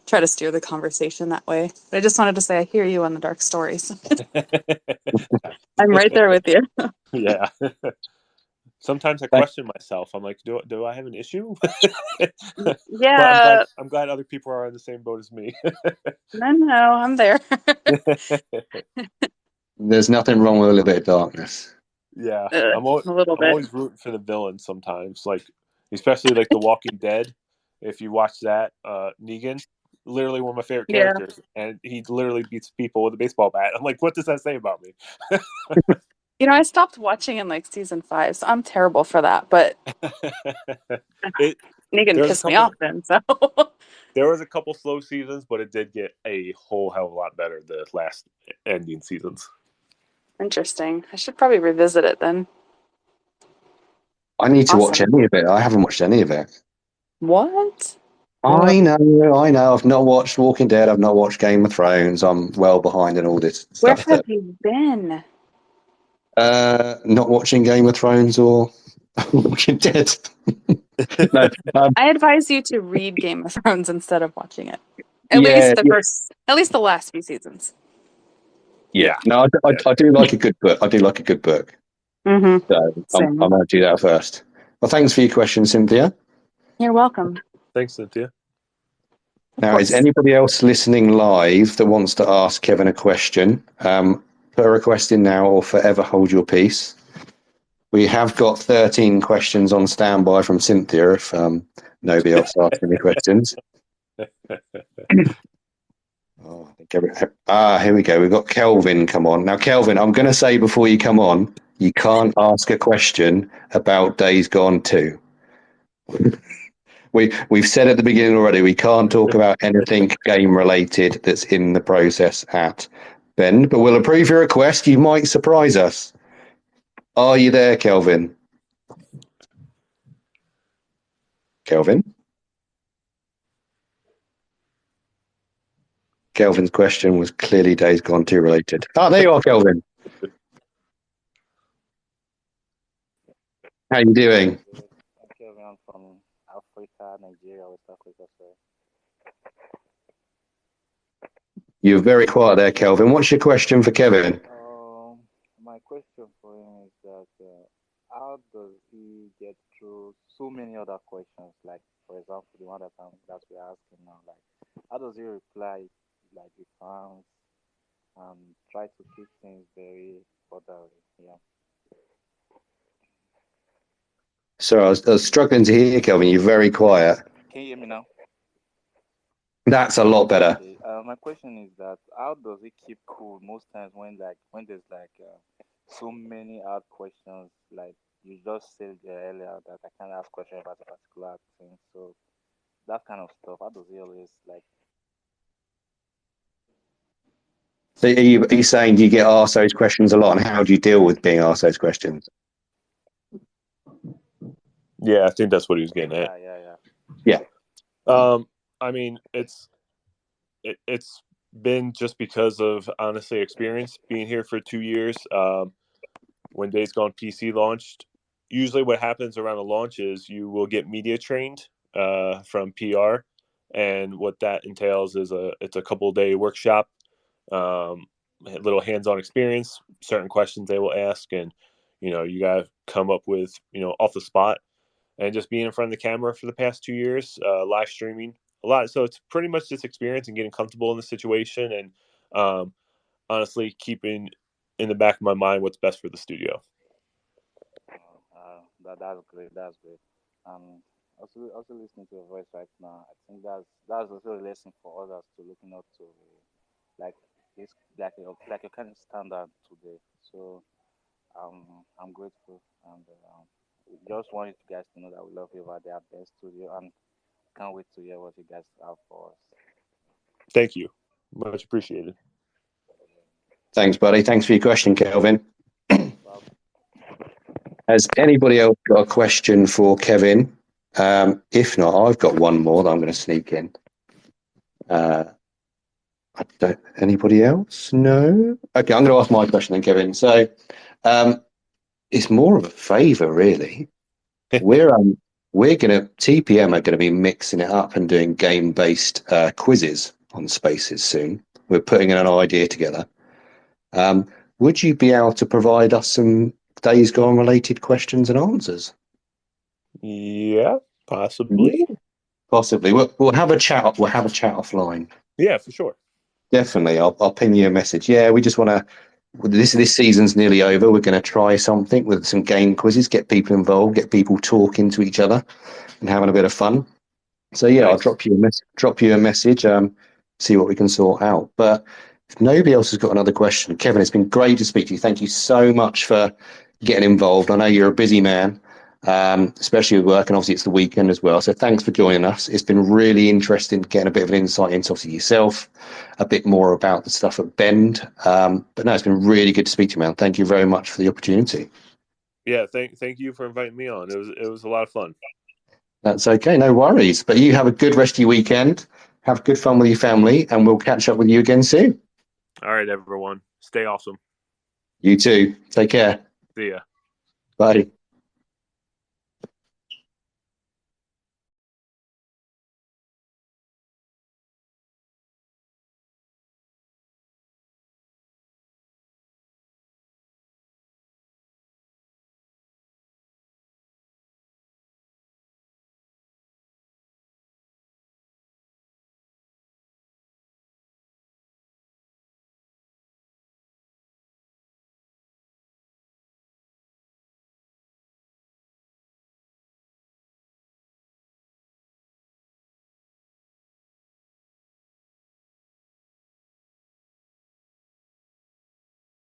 try to steer the conversation that way. But I just wanted to say I hear you on the dark stories. I'm right there with you. Yeah. Sometimes I question myself. I'm like, do I have an issue? But Yeah, I'm glad other people are in the same boat as me. no, I'm there. There's nothing wrong with a little bit of darkness. Yeah, A little I'm bit. always rooting for the villain sometimes, like especially like The Walking Dead. If you watch that, Negan, literally one of my favorite Yeah. characters, and he literally beats people with a baseball bat. I'm like, what does that say about me? I stopped watching in like season 5, so I'm terrible for that. But it Negan there was a pissed me off couple then, so. there was a couple slow seasons, but it did get a whole hell of a lot better the last ending seasons. Interesting. I should probably revisit it then. I need to watch Awesome. any of it. I haven't watched any of it. What? I know. I've not watched Walking Dead. I've not watched Game of Thrones. I'm well behind in all this Where stuff have that you been? not watching Game of Thrones or Walking Dead. No, I advise you to read Game of Thrones instead of watching it. At yeah, least the last few seasons. yeah. No, I do like a good book. I do like a good book. Mm-hmm. So I'm Same. going to do that first. Well, thanks for your question, Cynthia. You're welcome. Thanks, Cynthia. Now, is anybody else listening live that wants to ask Kevin a question? Put a request in now or forever hold your peace. We have got 13 questions on standby from Cynthia if nobody else asks any questions. Here we go. We've got Kelvin come on. Now, Kelvin, I'm going to say before you come on, you can't ask a question about Days Gone 2. We've said at the beginning already, we can't talk about anything game related that's in the process at Bend, but we'll approve your request. You might surprise us. Are you there, Kelvin? Kelvin? Kelvin's question was clearly Days Gone 2 related. Oh, there you are, Kelvin. How you doing? Kevin, I'm from Africa, Nigeria, West Africa. So. You're very quiet there, Kelvin. What's your question for Kevin? My question for him is that how does he get through so many other questions? Like, for example, the one that we're asking now. Like, how does he reply, like the fans, and try to keep things very orderly? Yeah. Sorry, I was struggling to hear you, Kelvin. You're very quiet. Can you hear me now? That's a lot better. Okay. My question is that how does he keep cool most times when there's so many hard questions? Like you just said earlier that I can't ask questions about a particular thing. So that kind of stuff. How does he always like? So are you saying, do you get asked those questions a lot, and how do you deal with being asked those questions? Yeah, I think that's what he was getting at. Yeah. I mean, it's been just because of honestly experience being here for 2 years. When Days Gone PC launched, usually what happens around a launch is you will get media trained from PR, and what that entails is it's a couple-day workshop, a little hands-on experience, certain questions they will ask, and you gotta come up with off the spot, and just being in front of the camera for the past 2 years, live streaming a lot. So it's pretty much this experience and getting comfortable in the situation, and honestly keeping in the back of my mind what's best for the studio. That's great. That's great. Also listening to your voice right now, I think that's also a lesson for others to looking up to, like this, like a kind of standard today. So I'm grateful, and just wanted you guys to know that we love you over there at Best Studio, and can't wait to hear what you guys have for us. Thank you, much appreciated. Thanks, buddy. Thanks for your question, Kelvin. Has anybody else got a question for Kevin? If not, I've got one more that I'm going to sneak in. Anybody else? No? Okay, I'm going to ask my question then, Kevin. So it's more of a favour, really. TPM are going to be mixing it up and doing game-based quizzes on Spaces soon. We're putting an idea together. Would you be able to provide us some Days Gone related questions and answers? Yeah, possibly. Possibly. We'll have a chat. We'll have a chat offline. Yeah, for sure. Definitely. I'll ping you a message. Yeah, we just want to. This season's nearly over. We're going to try something with some game quizzes, get people involved, get people talking to each other, and having a bit of fun. So yeah, nice. I'll drop you a message. See what we can sort out. But if nobody else has got another question, Kevin, it's been great to speak to you. Thank you so much for getting involved. I know you're a busy man, especially with work, and obviously it's the weekend as well. So thanks for joining us. It's been really interesting getting a bit of an insight into obviously yourself, a bit more about the stuff at Bend. But no, it's been really good to speak to you, man. Thank you very much for the opportunity. Yeah, thank you for inviting me on. It was a lot of fun. That's okay, no worries. But you have a good rest of your weekend. Have good fun with your family, and we'll catch up with you again soon. All right, everyone. Stay awesome. You too. Take care. See ya. Bye.